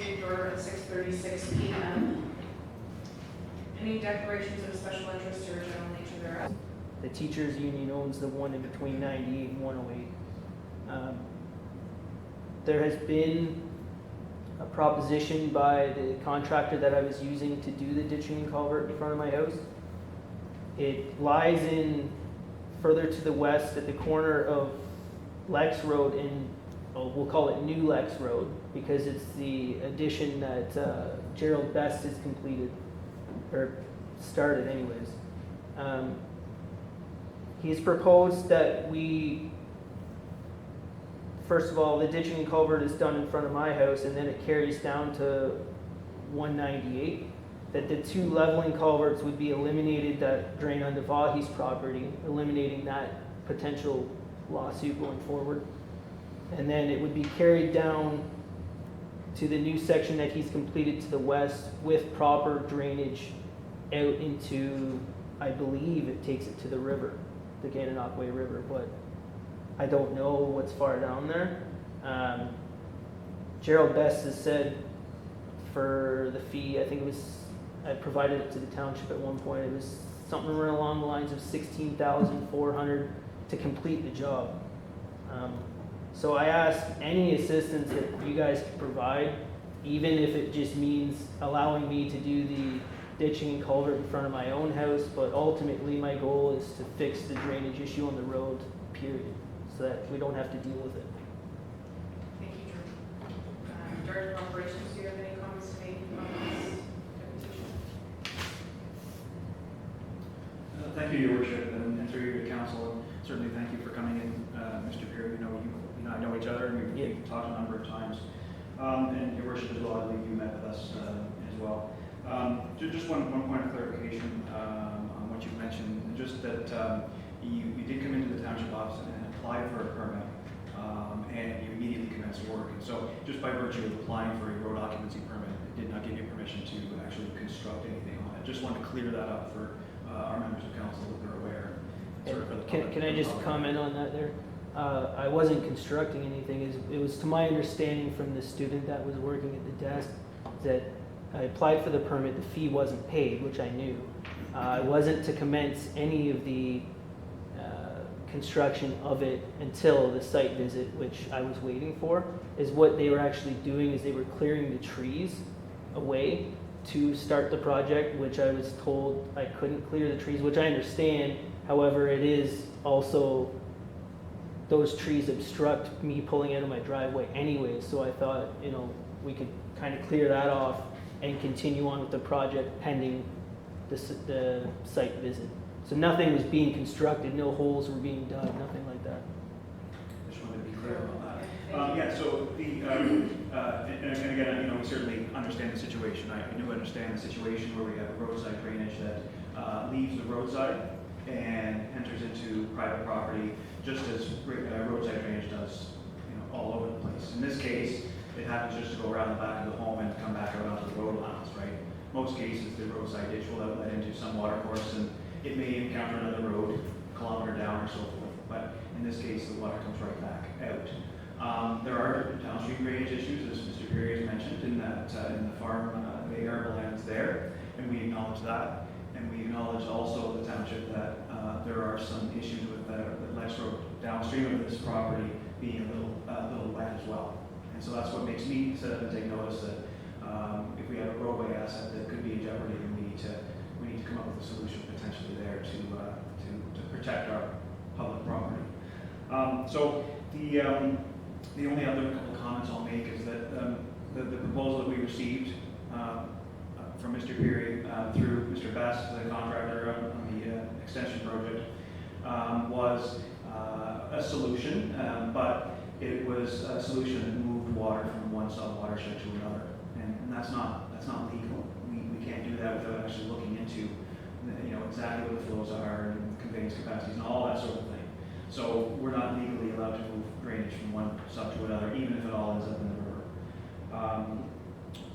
received order at 6:36 p.m. Any declarations of special interest or general nature thereof? The teachers union owns the one in between 98 and 108. There has been a proposition by the contractor that I was using to do the ditching and culvert in front of my house. It lies in further to the west at the corner of Lekx Road and we'll call it New Lekx Road because it's the addition that Gerald Best has completed or started anyways. He's proposed that we, first of all, the ditching and culvert is done in front of my house and then it carries down to 198. That the two leveling culverts would be eliminated that drain onto Vahi's property, eliminating that potential lawsuit going forward. And then it would be carried down to the new section that he's completed to the west with proper drainage out into, I believe it takes it to the river, the Gananoque River, but I don't know what's far down there. Gerald Best has said for the fee, I think it was, I provided it to the township at one point, it was something along the lines of $16,400 to complete the job. So I asked any assistance that you guys could provide, even if it just means allowing me to do the ditching and culvert in front of my own house, but ultimately my goal is to fix the drainage issue on the road, period, so that we don't have to deal with it. Thank you, Drew. Director of Operations, do you have any comments to make on this petition? Thank you, Your Worship, and through you to Council. Certainly, thank you for coming in, Mr. Pirie. You know, I know each other, and we've talked a number of times. And Your Worship as well, I believe you met with us as well. Just one point of clarification on what you mentioned, just that you did come into the township office and applied for a permit, and you immediately commenced work. And so, just by virtue of applying for a road occupancy permit, it did not give you permission to actually construct anything on it. Just wanted to clear that up for our members of council that they're aware. Can I just comment on that there? I wasn't constructing anything. It was to my understanding from the student that was working at the desk that I applied for the permit, the fee wasn't paid, which I knew. I wasn't to commence any of the construction of it until the site visit, which I was waiting for. Is what they were actually doing is they were clearing the trees away to start the project, which I was told I couldn't clear the trees, which I understand. However, it is also, those trees obstruct me pulling out of my driveway anyway, so I thought, you know, we could kind of clear that off and continue on with the project pending the site visit. So nothing was being constructed, no holes were being dug, nothing like that. Just wanted to be clear on that. Yeah, so and again, you know, we certainly understand the situation. I do understand the situation where we have a roadside drainage that leaves the roadside and enters into private property, just as roadside drainage does, you know, all over the place. In this case, it happens just to go around the back of the home and come back out onto the road allowance, right? Most cases, the roadside ditch will outlet into some water course, and it may encounter another road, a kilometer down or so forth. But in this case, the water comes right back out. There are downstream drainage issues, as Mr. Pirie has mentioned, in that in the farm, the arable lands there, and we acknowledge that. And we acknowledge also the township that there are some issues with the Lekx Road downstream of this property being a little wet as well. And so that's what makes me sit up and take notice that if we have a roadway asset that could be in jeopardy, then we need to come up with a solution potentially there to protect our public property. So the only other couple of comments I'll make is that the proposal that we received from Mr. Pirie through Mr. Best, the contractor on the extension project, was a solution, but it was a solution that moved water from one sub-watershed to another, and that's not legal. We can't do that without actually looking into, you know, exactly what the flows are and conveyance capacities and all that sort of thing. So we're not legally allowed to move drainage from one sub to another, even if it all ends up in the river.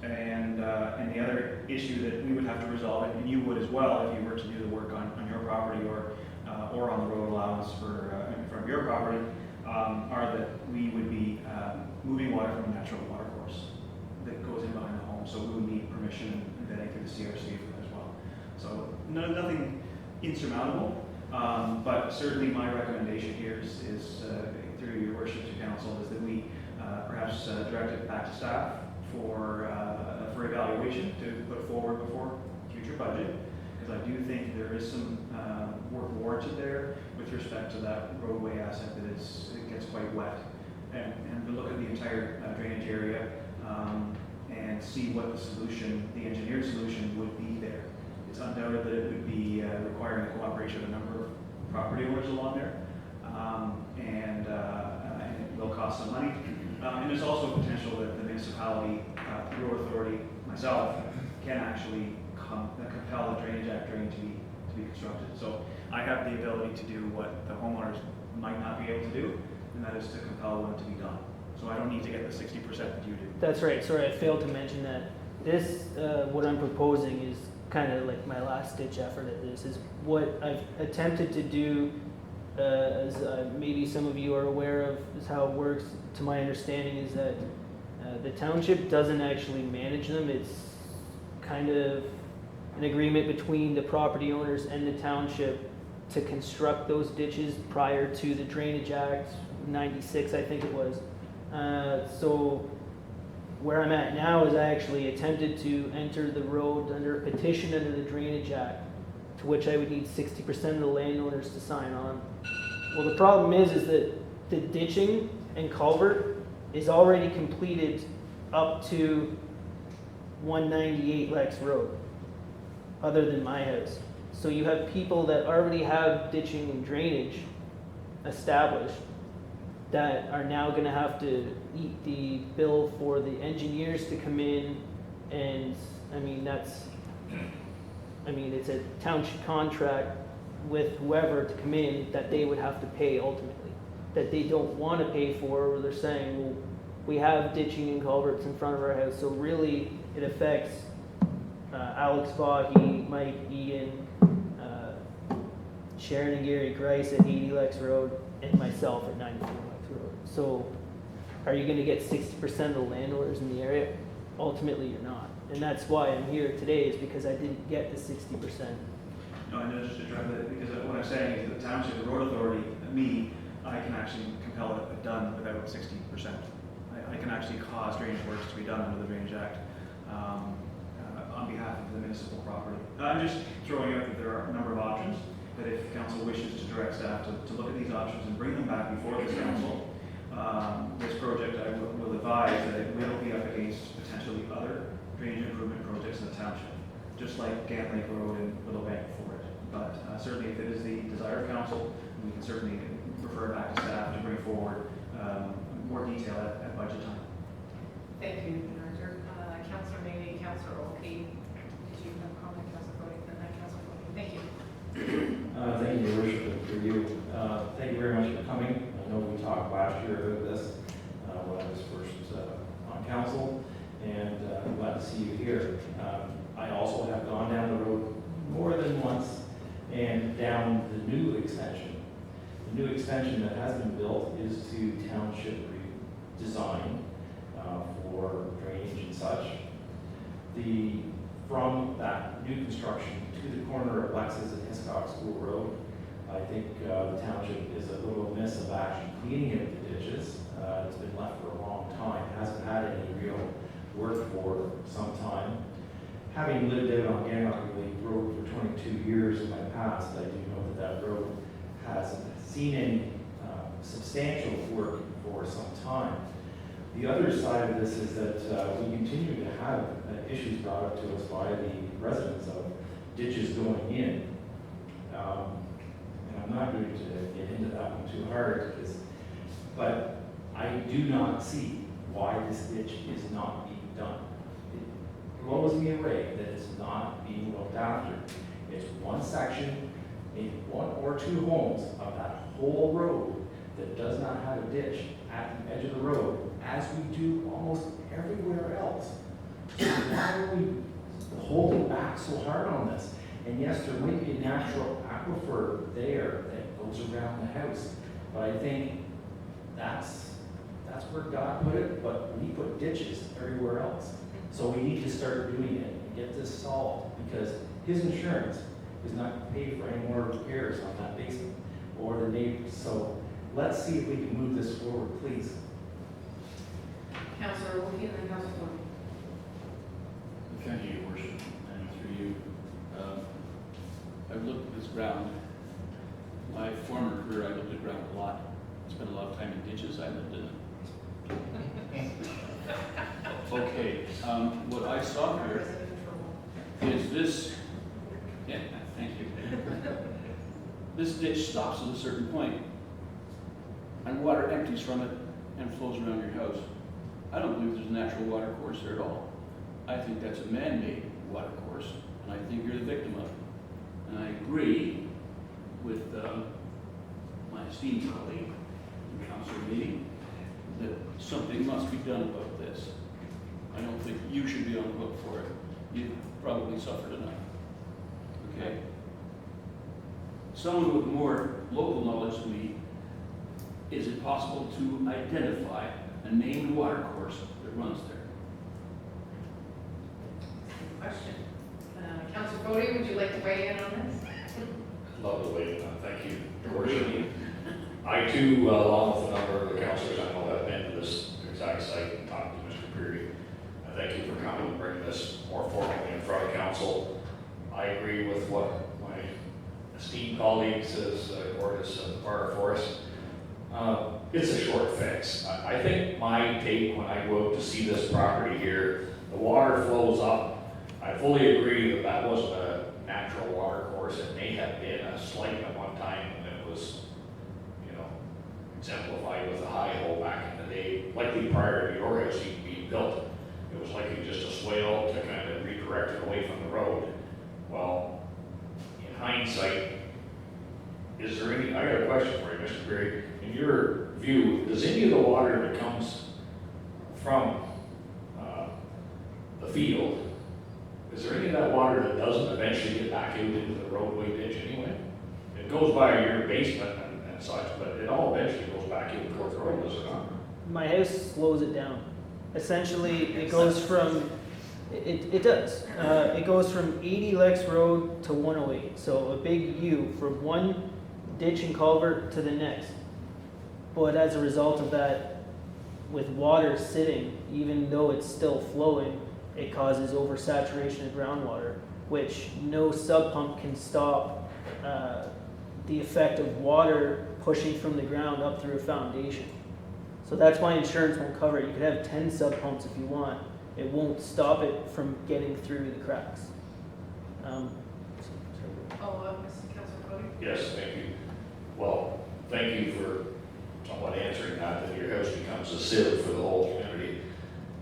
And the other issue that we would have to resolve, and you would as well if you were to do the work on your property or on the road allowance in front of your property, are that we would be moving water from a natural water course that goes in behind insurmountable. But certainly my recommendation here is through your worship to council, is that we perhaps direct it back to staff for evaluation to put forward before future budget, because I do think there is some work warranted there with respect to that roadway asset it gets quite wet. And to look at the entire drainage area and see what the solution, the engineered solution would be there. It's undoubted that it would be requiring the cooperation of a number of property owners along there, and it will cost some money. And there's also potential that the municipality, the road authority, myself, can actually compel a Drainage Act drain to be constructed. So I have the ability to do what the homeowners might not be able to do, and that is to compel one to be done. So I don't need to get the 60% that you do. That's right. Sorry, I failed to mention that. This, what I'm proposing is kind of like my last ditch effort at this, is what I've attempted to do, as maybe some of you are aware of, is how it works. To my understanding is that the township doesn't actually manage them. It's kind of an agreement between the property owners and the township to construct those ditches prior to the Drainage Act, 96 I think it was. So where I'm at now is I actually attempted to enter the road under a petition under the Drainage Act, to which I would need 60% of the landowners to sign on. Well, the problem is that the ditching and culvert is already completed up to 198 Lekx Road, other than my house. So you have people that already have ditching and drainage established that are now going to have to eat the bill for the engineers to come in, and it's a township contract with whoever to come in that they would have to pay ultimately, that they don't want to pay for, or they're saying, well, we have ditching and culverts in front of our house. So really it affects Alex Vaughy, Mike, Ian, Sharon and Gary Grice at 80 Lekx Road, and myself at 94 Lekx Road. So are you going to get 60% of the landowners in the area? Ultimately you're not. And that's why I'm here today, is because I didn't get the 60%. No, I know, just to try that, because what I'm saying is that the township, the road authority, I can actually compel it done without 60%. I can actually cause drainage works to be done under the Drainage Act on behalf of the municipal property. I'm just throwing out that there are a number of options, that if council wishes to direct staff to look at these options and bring them back before this council, this project, I will advise that it will be up against potentially other drainage improvement projects in the township, just like Gant Lake Road and Willow Bank for it. But certainly if it is the desire of council, we can certainly refer back to staff to bring forward more detail at budget time. Thank you, Director. Councillor Mabee, Councillor Olkey, did you have a comment, Councillor Fodey? And then Councillor Fodey. Thank you. Thank you, Your Worship, and for you. Thank you very much for coming. I know we talked last year about this when I was first on council, and I'm glad to see you here. I also have gone down the road more than once and down the new extension. The new extension that has been built is to township design for drainage and such. From that new construction to the corner of Lex's and Hiscock School Road, I think the township is a little amiss of actually cleaning out the ditches. It's been left for a long time, hasn't had any real work for some time. Having lived out on Gannock Lake Road for 22 years in my past, I do know that road hasn't seen any substantial work for some time. The other side of this is that we continue to have issues brought up to us by the residents of ditches going in. And I'm not going to get into that one too hard, but I do not see why this ditch is not being done. It blows me away that it's not being looked after. It's one section, maybe one or two homes of that whole road that does not have a ditch at the edge of the road, as we do almost everywhere else. So why are we holding back so hard on this? And yes, there might be a natural aquifer there that goes around the house, but I think that's where God put it, but we put ditches everywhere else. So we need to start doing it and get this solved, because his insurance is not pay for any more repairs on that basement or the neighbors. So let's see if we can move this forward, please. Councillor Wilkie and then Councillor Fodey. Thank you, Your Worship, and through you. I've looked at this ground. My former career, I looked at ground a lot. Spent a lot of time in ditches. I lived in it. Okay, what I saw here Resident control. is this, yeah, thank you. This ditch stops at a certain point, and water empties from it and flows around your house. I don't believe there's a natural water course there at all. I think that's a man-made water course, and I think you're the victim of it. And I agree with my esteemed colleague, Councillor Mabee, that something must be done about this. I don't think you should be on the hook for it. You've probably suffered enough. Okay? Someone with more local knowledge than me, is it possible to identify a named water course that runs there? Question. Councillor Fodey, would you like to weigh in on this? Love the way, thank you, Your Worship. I too, along with a number of the councillors I know, have been to this exact site and talked to Mr. Pirie. I thank you for coming and bringing this more formally in front of council. I agree with what my esteemed colleague says, Gordis and Carter Forest. It's a short fix. I think my take when I go out to see this property here, the water flows up. I fully agree that that wasn't a natural water course. It may have been a slight at one time when it was, you know, exemplified with a high hole back in the day, likely prior to your house even being built. It was likely just a swale to kind of redirect it away from the road. Well, in hindsight, is there any, I got a question for you, Mr. Pirie. In your view, does any of the water that comes from the field, is there any of that water that doesn't eventually get back out into the roadway ditch anyway? It goes by your basement and such, but it all eventually goes back into the road, does it not? My house slows it down. Essentially, it goes from, it does. It goes from 80 Lekx Road to 108. So a big U from one ditch and culvert to the next. But as a result of that, with water sitting, even though it's still flowing, it causes oversaturation of groundwater, which no sub pump can stop the effect of water pushing from the ground up through a foundation. So that's why insurance won't cover it. You could have 10 sub pumps if you want. It won't stop it from getting through the cracks. Councillor Fodey? Yes, thank you. Well, thank you for somewhat answering that your house becomes a sieve for the whole community.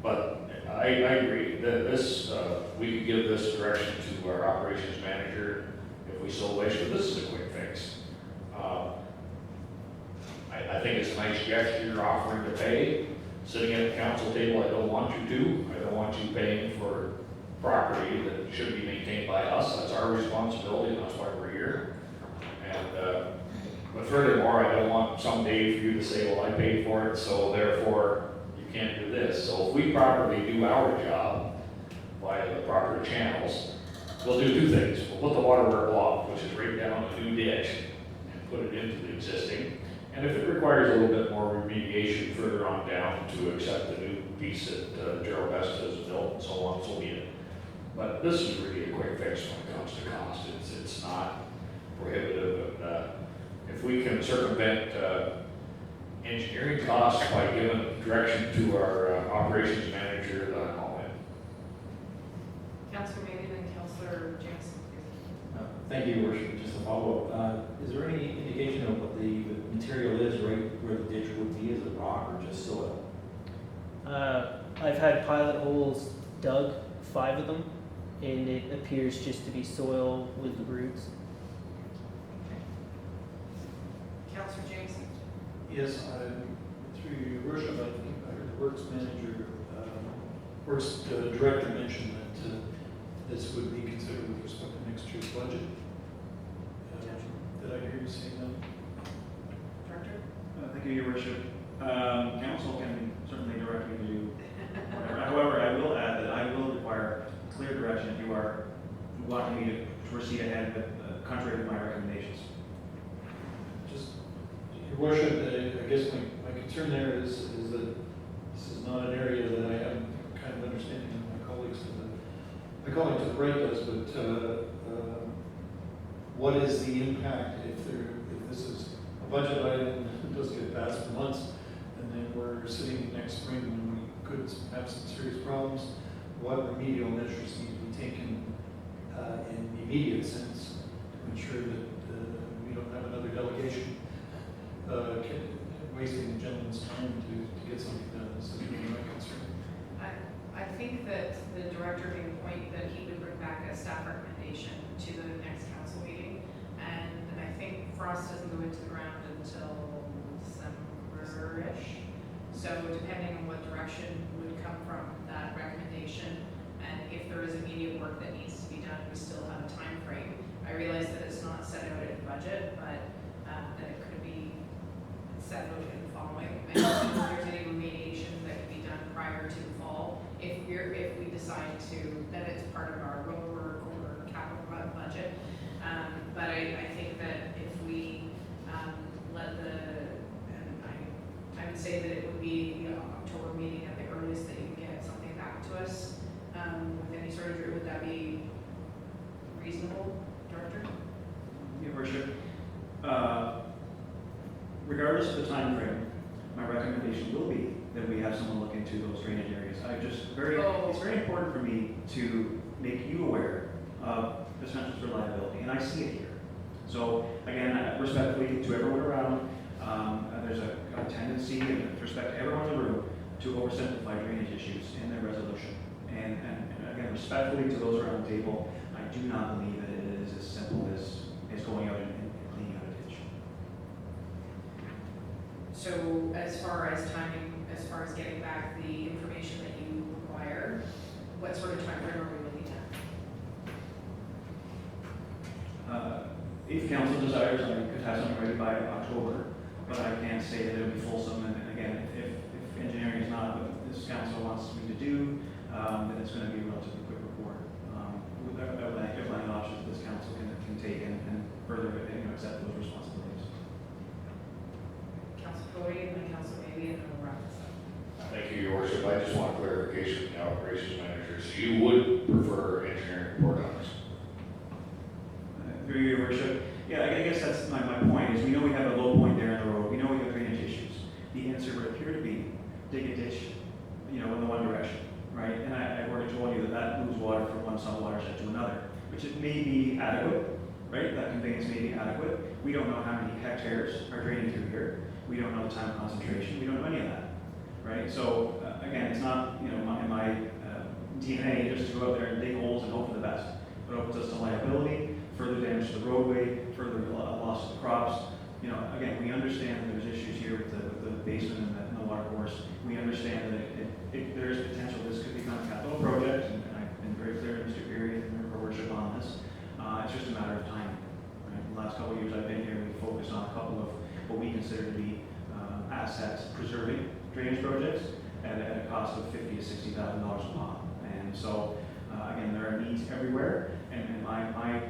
But I agree that this, we could give this direction to our operations manager if we so wish, but this is a quick fix. I think it's a nice gesture you're offering to pay. Sitting at the council table, I don't want you to. I don't want you paying for property that should be maintained by us. That's our responsibility, and that's why we're here. And, but furthermore, I don't want someday for you to say, well, I paid for it, so therefore you can't do this. So if we properly do our job via the proper channels, we'll do two things. We'll put the waterwork block, which is right down the new ditch, and put it into the existing. And if it requires a little bit more remediation further on down to accept the new piece that Gerald Best has built and so on, so be it. But this is really a quick fix when it comes to cost. It's not prohibitive. And, if we can circumvent engineering costs by giving direction to our operations manager, then I'll in. Councillor Mabee, then Councillor Jameson. Thank you, Your Worship. Just a follow-up. Is there any indication of what the material is right where the ditch would be? Is it rock or just soil? I've had pilot holes dug, 5 of them, and it appears just to be soil with the roots. Councillor Jameson. Yes, through your worship, I think I heard the works manager, works director mention that this would be considered with respect to next year's budget. Did I hear you say that? Director? Thank you, Your Worship. Council can certainly direct me to do whatever. However, I will add that I will require clear direction if you are wanting me to proceed ahead with, contrary to my recommendations. Just, Your Worship, I guess my concern there is that this is not an area that I have kind of understanding of my colleague to the right does, but what is the impact if this is a budget item that does get passed for months, and then we're sitting next spring when we could have some serious problems? What remedial measures need to be taken in the immediate sense to ensure that we don't have another delegation wasting the gentleman's time to get something done? This is really my concern. I think that the director made a point that he would bring back a staff recommendation to the next council meeting. And I think frost doesn't go into the ground until December-ish. So depending on what direction would come from that recommendation, and if there is immediate work that needs to be done, we still have a time frame. I realize that it's not set out in the budget, but that it could be set out in the following. And if there's any remediation that can be done prior to the fall, if we decide to, that it's part of our road work or capital budget. But I think that if we let I would say that it would be the October meeting at the earliest that you can get something back to us with any sort of, would that be reasonable, Director? Your Worship, regardless of the time frame, my recommendation will be that we have someone look into those drainage areas. It's very important for me to make you aware of the Central's reliability, and I see it here. So again, respectfully to everyone around, there's a tendency, and with respect to everyone in the room, to oversimplify drainage issues in their resolution. And again, respectfully to those around the table, I do not believe that it is as simple as going out and cleaning out a ditch. So as far as timing, as far as getting back the information that you require, what sort of time frame are we looking at? If council desires, I could have something ready by October, but I can't say that it'll be fulsome. And again, if engineering is not what this council wants me to do, then it's going to be a relatively quick report. Outlining options this council can take and further accept those responsibilities. Councillor Fodey and then Councillor Mabee, and then we'll wrap this up. Thank you, Your Worship. I just want clarification from the operations manager. So you would prefer engineering report on this? Through Your Worship, yeah, I guess that's my point, is we know we have a low point there in the road, we know we have drainage issues. The answer would appear to be dig a ditch, in the one direction, right? And I've already told you that moves water from one watershed to another, which it may be adequate, right? That conveyance may be adequate. We don't know how many hectares are draining through here. We don't know the time concentration. We don't know any of that, right? So again, it's not, in my DNA just to go out there and dig holes and hope for the best. It opens us to liability, further damage to the roadway, further loss of the crops. Again, we understand that there's issues here with the basement and the water course. We understand that there is potential this could become a capital project, and I've been very clear to Mr. Pirie and Your Worship on this. It's just a matter of timing. Right? The last couple of years I've been here, we focused on a couple of what we consider to be asset-preserving drainage projects at a cost of $50,000 to $60,000 a pop. And so, again, there are needs everywhere, and my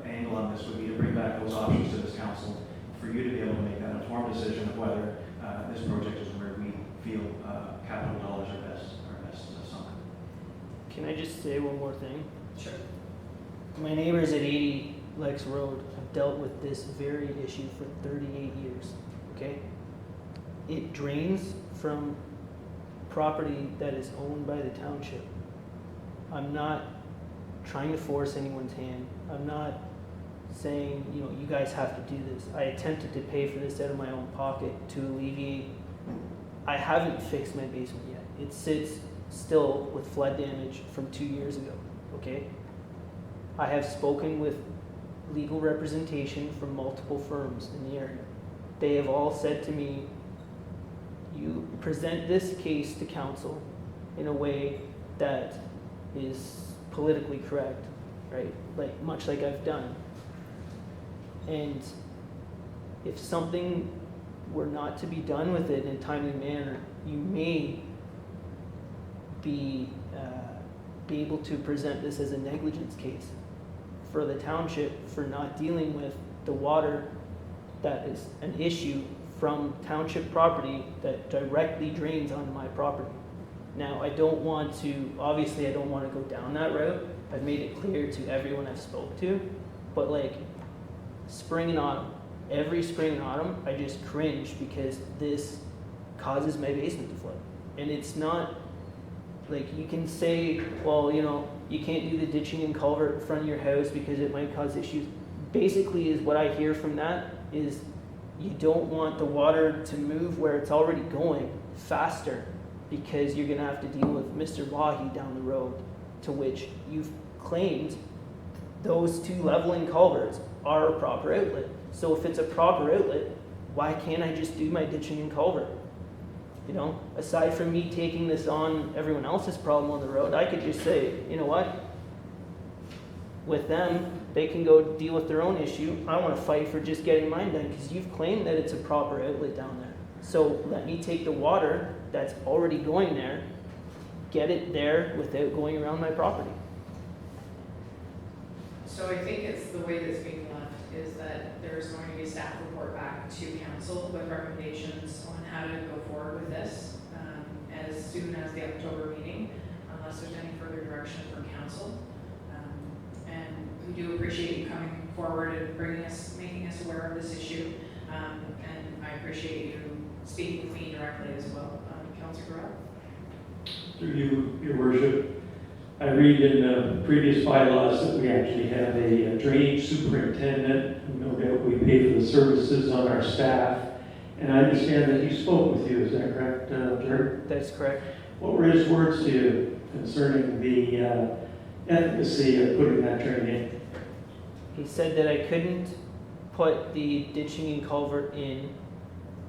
angle on this would be to bring back those options to this council for you to be able to make that informed decision of whether this project is where we feel capital dollars are best sunk. Can I just say one more thing? Sure. My neighbors at 80 Lekx Road have dealt with this very issue for 38 years, okay? It drains from property that is owned by the township. I'm not trying to force anyone's hand. I'm not saying, you guys have to do this. I attempted to pay for this out of my own pocket to alleviate. I haven't fixed my basement yet. It sits still with flood damage from 2 years ago, okay? I have spoken with legal representation from multiple firms in the area. They have all said to me, you present this case to council in a way that is politically correct, right? Much like I've done. And if something were not to be done with it in a timely manner, you may be able to present this as a negligence case. for the township for not dealing with the water that is an issue from township property that directly drains onto my property. Now, I don't want to, obviously I don't want to go down that route. I've made it clear to everyone I've spoke to, but like spring and autumn, every spring and autumn, I just cringe because this causes my basement to flood. And it's not, like you can say, well, you know, you can't do the ditching and culvert in front of your house because it might cause issues. Basically is what I hear from that is you don't want the water to move where it's already going faster because you're gonna have to deal with Mr. Wahi down the road, to which you've claimed those two leveling culverts are a proper outlet. So if it's a proper outlet, why can't I just do my ditching and culvert? You know, aside from me taking this on everyone else's problem on the road, I could just say, you know what? With them, they can go deal with their own issue. I want to fight for just getting mine done because you've claimed that it's a proper outlet down there. So let me take the water that's already going there, get it there without going around my property. So I think it's the way that's being left is that there's going to be a staff report back to council with recommendations on how to go forward with this as soon as the October meeting, unless there's any further direction from council. And we do appreciate you coming forward and making us aware of this issue. And I appreciate you speaking with me directly as well. Councillor Garrett? Through you, Your Worship, I read in the previous bylaws that we actually have a drainage superintendent, who no doubt we pay for the services on our staff. And I understand that he spoke with you, is that correct, Jared? That's correct. What were his words to you concerning the efficacy of putting that drain in? He said that I couldn't put the ditching and culvert in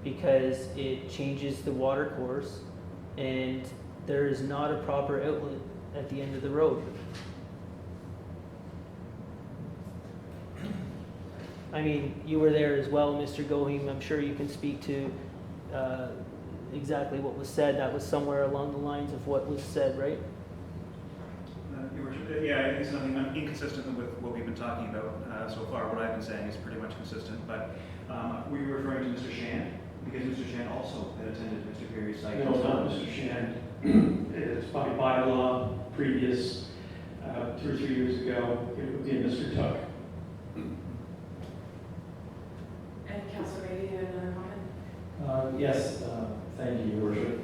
because it changes the water course and there is not a proper outlet at the end of the road. I mean, you were there as well, Mr. Goheen. I'm sure you can speak to exactly what was said. That was somewhere along the lines of what was said, right? Your Worship, yeah, I think it's nothing inconsistent with what we've been talking about so far. What I've been saying is pretty much consistent, but we were referring to Mr. Shan, because Mr. Shan also had attended Mr. Pirie's site. No, not Mr. Shan. It's by bylaw, previous, 2 or 3 years ago, it would be Mr. Tuck. And Councillor Mabee, you had another comment? Yes, thank you, Your Worship.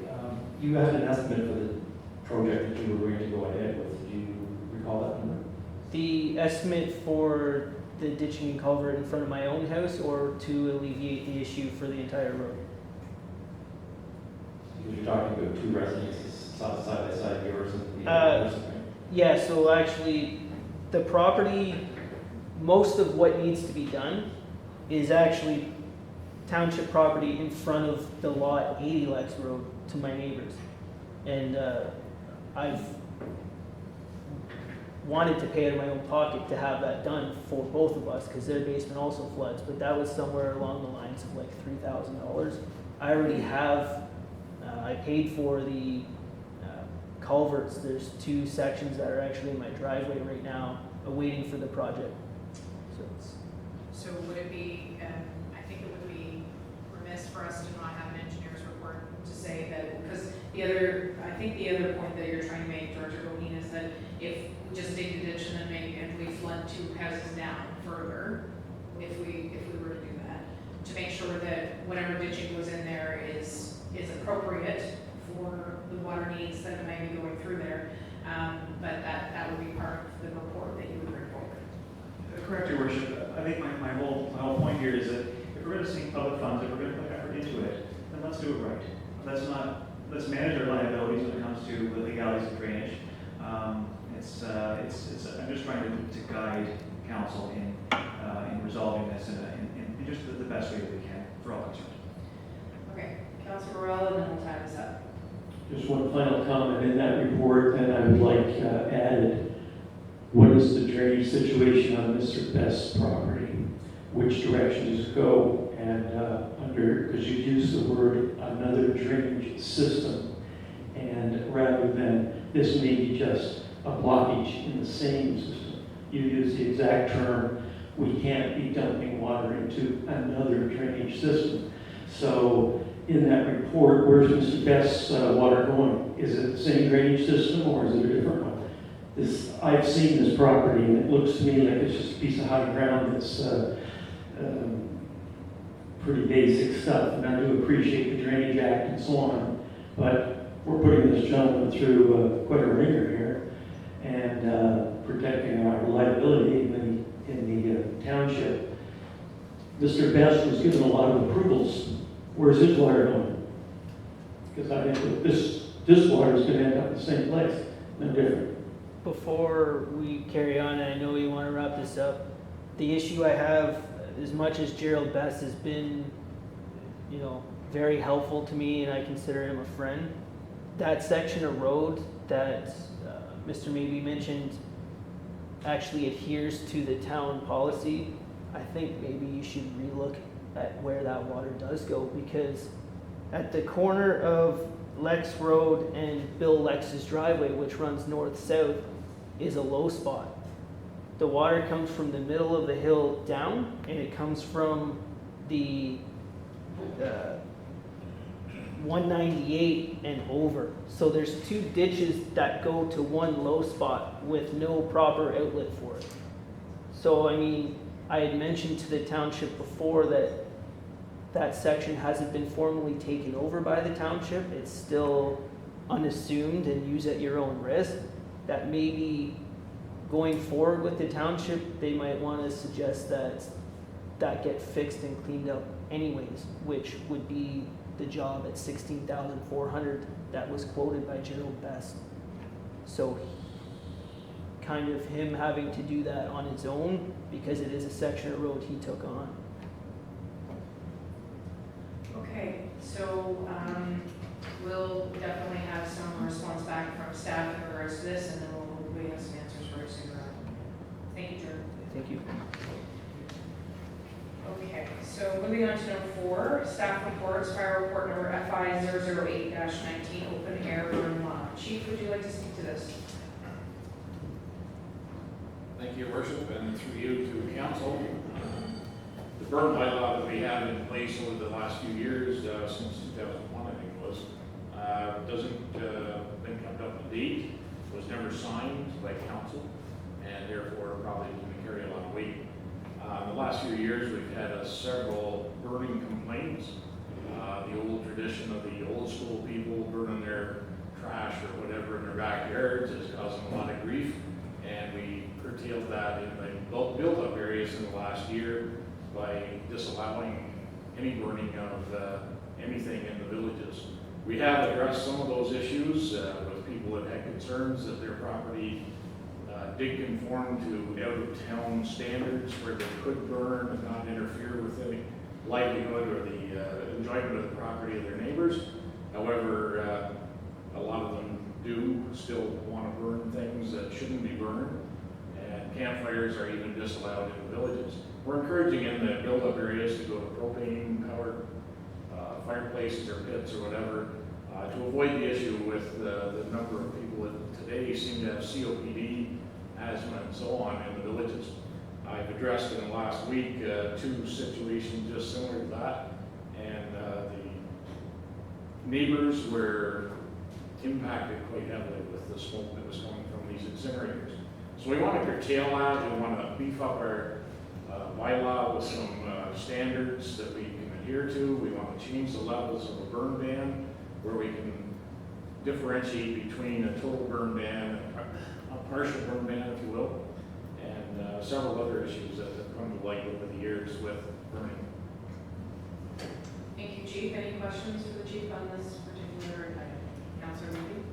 You had an estimate for the project that you were going to go ahead with. Do you recall that number? The estimate for the ditching and culvert in front of my own house or to alleviate the issue for the entire road? Because you're talking about 2 residences side by side, yours and the Uh, other, right? Yeah, so actually, the property, most of what needs to be done is actually township property in front of the lot 80 Lekx Road to my neighbors. And I've wanted to pay out of my own pocket to have that done for both of us because their basement also floods, but that was somewhere along the lines of like $3,000. I already have, I paid for the culverts. There's 2 sections that are actually in my driveway right now awaiting for the project. So it's, So would it be, I think it would be remiss for us to not have an engineer's report to say that, because I think the other point that you're trying to make, Director Goheen, is that if we just dig the ditch and we flood 2 houses down further, if we were to do that, to make sure that whatever ditching goes in there is appropriate for the water needs that may be going through there, but that would be part of the report that you would bring forward. Correct, Your Worship. I think my whole point here is that if we're going to sink public funds, if we're going to put effort into it, then let's do it right. Let's manage our liabilities when it comes to the legalities of drainage. I'm just trying to guide council in resolving this in just the best way that we can for all concerned. Okay, Councillor Morella, and then we'll tie this up. Just one final comment in that report that I would like added. What is the drainage situation on Mr. Best's property? Which direction does it go? And because you use the word another drainage system, and rather than this may be just a blockage in the same system, you use the exact term, we can't be dumping water into another drainage system. So in that report, where's Mr. Best's water going? Is it the same drainage system or is it a different one? I've seen this property and it looks to me like it's just a piece of high ground that's pretty basic stuff. And I do appreciate the Drainage Act and so on, but we're putting this gentleman through quite a ringer here and protecting our reliability in the township. Mr. Best was given a lot of approvals. Where's his water going? Because I think that this water is going to end up in the same place, no different. Before we carry on, and I know you want to wrap this up, the issue I have, as much as Gerald Best has been, you know, very helpful to me and I consider him a friend, that section of road that Mr. Mabee mentioned actually adheres to the town policy. I think maybe you should relook at where that water does go, because at the corner of Lekx Road and Bill Lex's driveway, which runs north-south, is a low spot. The water comes from the middle of the hill down, and it comes from the 198 and over. So there's two ditches that go to one low spot with no proper outlet for it. So I mean, I had mentioned to the township before that that section hasn't been formally taken over by the township. It's still unassumed and used at your own risk. That maybe going forward with the township, they might want to suggest that that get fixed and cleaned up anyways, which would be the job at $16,400 that was quoted by Gerald Best. So kind of him having to do that on his own because it is a section of road he took on. Okay, so we'll definitely have some response back from staff in regards to this, and then we'll hopefully have some answers for you sooner. Thank you, Jordan. Thank you. Okay, so moving on to number 4, staff reports, fire report number FI 008-19, open air burn law. Chief, would you like to speak to this? Thank you, Your Worship, and through you to council. The burn bylaw that we have in place over the last few years, since 2001, I think it was, doesn't been kept up to date, was never signed by council, and therefore probably doesn't carry a lot of weight. In the last few years, we've had several burning complaints. The old tradition of the old school people burning their trash or whatever in their backyards is causing a lot of grief, and we curtailed that in the built-up areas in the last year by disallowing any burning of anything in the villages. We have addressed some of those issues with people that had concerns that their property did conform to out-of-town standards where they could burn and not interfere with the livelihood or the enjoyment of the property of their neighbors. However, a lot of them do still want to burn things that shouldn't be burned, and campfires are even disallowed in the villages. We're encouraging in the build-up areas to go to propane-powered fireplaces or pits or whatever to avoid the issue with the number of people that today seem to have COPD, asthma, and so on in the villages. I've addressed in the last week 2 situations just similar to that, and the neighbors were impacted quite heavily with the smoke that was coming from these incinerators. So we want to curtail that. We want to beef up our bylaw with some standards that we can adhere to. We want to change the levels of a burn ban where we can differentiate between a total burn ban and a partial burn ban, if you will, and several other issues that have come to light over the years with burning. Thank you, Chief. Any questions for the Chief on this particular item? Councillor Mabee?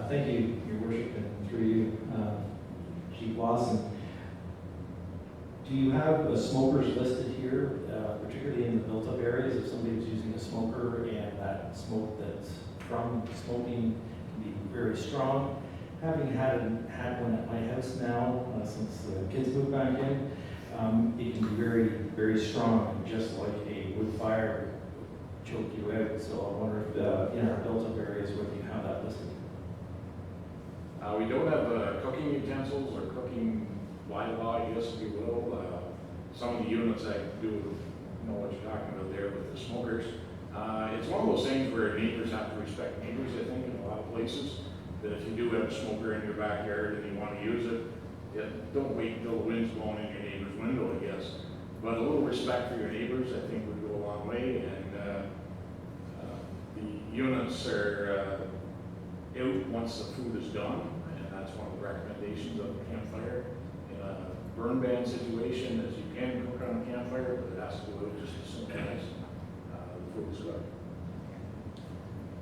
Thank you, Your Worship, and through you, Chief Lawson. Do you have smokers listed here, particularly in the built-up areas? If somebody's using a smoker and that smoke that's from smoking can be very strong. Having had one at my house now since the kids moved back in, it can be very, very strong, just like a wood fire would choke you out. So I wonder if in our built-up areas, whether you have that listed. utensils or cooking bylaw, I guess if you will. Some of the units I do know what you're talking about there with the smokers. It's one of those things where neighbors have to respect neighbors, I think, in a lot of places. That if you do have a smoker in your backyard and you want to use it, don't wait until the wind's blowing in your neighbor's window, I guess. But a little respect for your neighbors, I think, would go a long way. And the units are out once the food is done, and that's one of the recommendations of the campfire. In a burn ban situation, as you can cook on a campfire, but it has to go out just as soon as the food is cooked.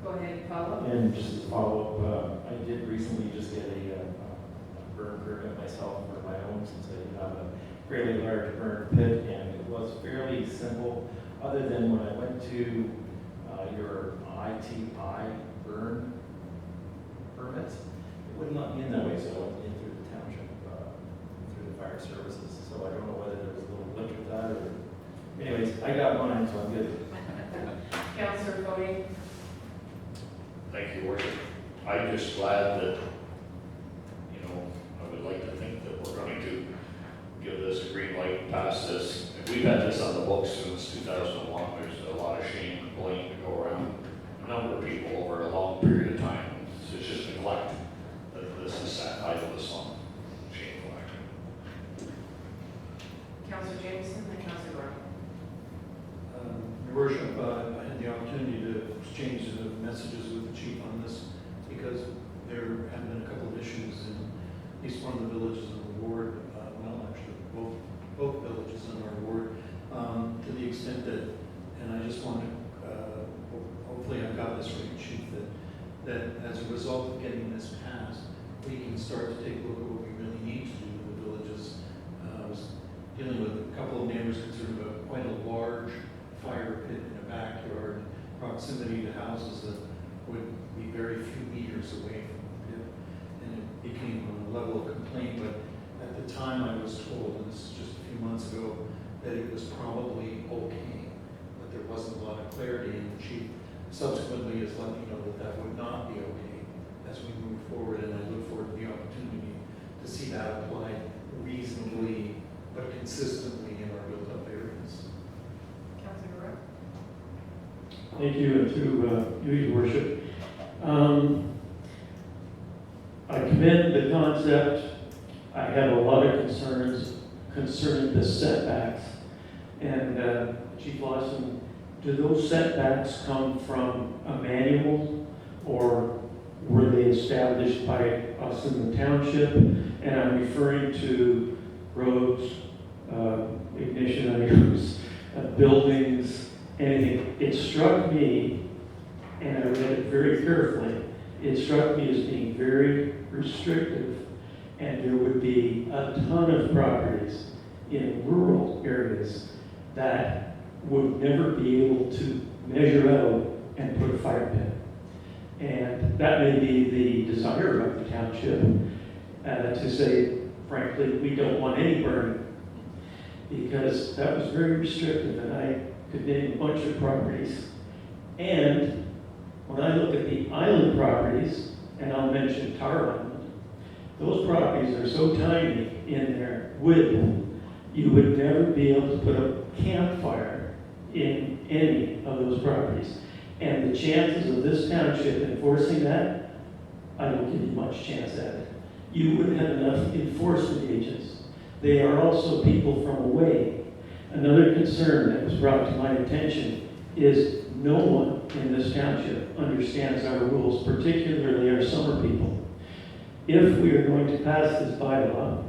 Go ahead, follow. And just as a follow-up, I did recently just get a burn permit myself for my own, since I do have a fairly large burn pit, and it was fairly simple, other than when I went to your ITI burn permits, it wouldn't let me in that way, so I went in through the township, through the fire services, so I don't know whether there was a little glitch with that, or, anyways, I got mine, so I'm good. Councillor Fodey. Thank you, Worship. I'm just glad that, I would like to think that we're going to give this a green light and pass this. If we've had this on the books since 2001, there's a lot of shame and blame to go around a number of people over a long period of time. It's just neglect that this is sat idleness on. Shameful action. Councillor Jameson and Councillor Gordon. Your Worship, I had the opportunity to exchange the messages with the chief on this because there have been a couple of issues in at least one of the villages in the ward, well, actually, both villages in our ward, to the extent that, and I just want to, hopefully I've got this right, Chief, that as a result of getting this passed, we can start to take a look at what we really need to do with the villages. I was dealing with a couple of neighbors concerned about quite a large fire pit in a backyard, proximity to houses that would be very few meters away from the pit. And it became a level of complaint, but at the time I was told, and this is just a few months ago, that it was probably okay, but there wasn't a lot of clarity, and the chief subsequently has let me know that that would not be okay as we move forward, and I look forward to the opportunity to see that applied reasonably but consistently in our built-up areas. Councillor Rowe. Thank you, and through you, Your Worship. I commend the concept. I have a lot of concerns concerning the setbacks. And Chief Lawson, do those setbacks come from a manual, or were they established by us in the township? And I'm referring to roads, ignition items, buildings, anything. It struck me, and I read it very carefully, it struck me as being very restrictive, and there would be a ton of properties in rural areas that would never be able to measure out and put a fire pit. And that may be the desire of the township to say, frankly, we don't want any burning, because that was very restrictive, and I could name a bunch of properties. And when I look at the island properties, and I'll mention Tar Island, those properties are so tiny in their width, you would never be able to put a campfire in any of those properties. And the chances of this township enforcing that, I don't give you much chance at it. You wouldn't have enough enforcement agents. They are also people from away. Another concern that was brought to my attention is no one in this township understands our rules, particularly our summer people. If we are going to pass this bylaw,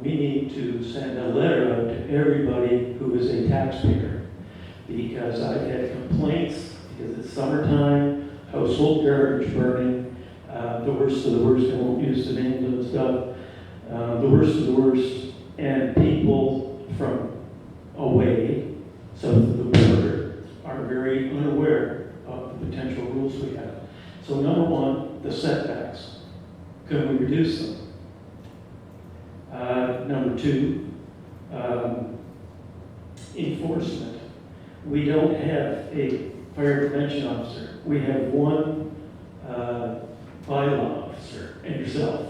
we need to send a letter out to everybody who is a taxpayer, because I've had complaints because it's summertime, household garbage burning, the worst of the worst, I won't use the names of the stuff, the worst of the worst, and people from away, south of the border, are very unaware of the potential rules we have. So number one, the setbacks. Can we reduce them? Number two, enforcement. We don't have a fire prevention officer. We have one bylaw officer and yourself.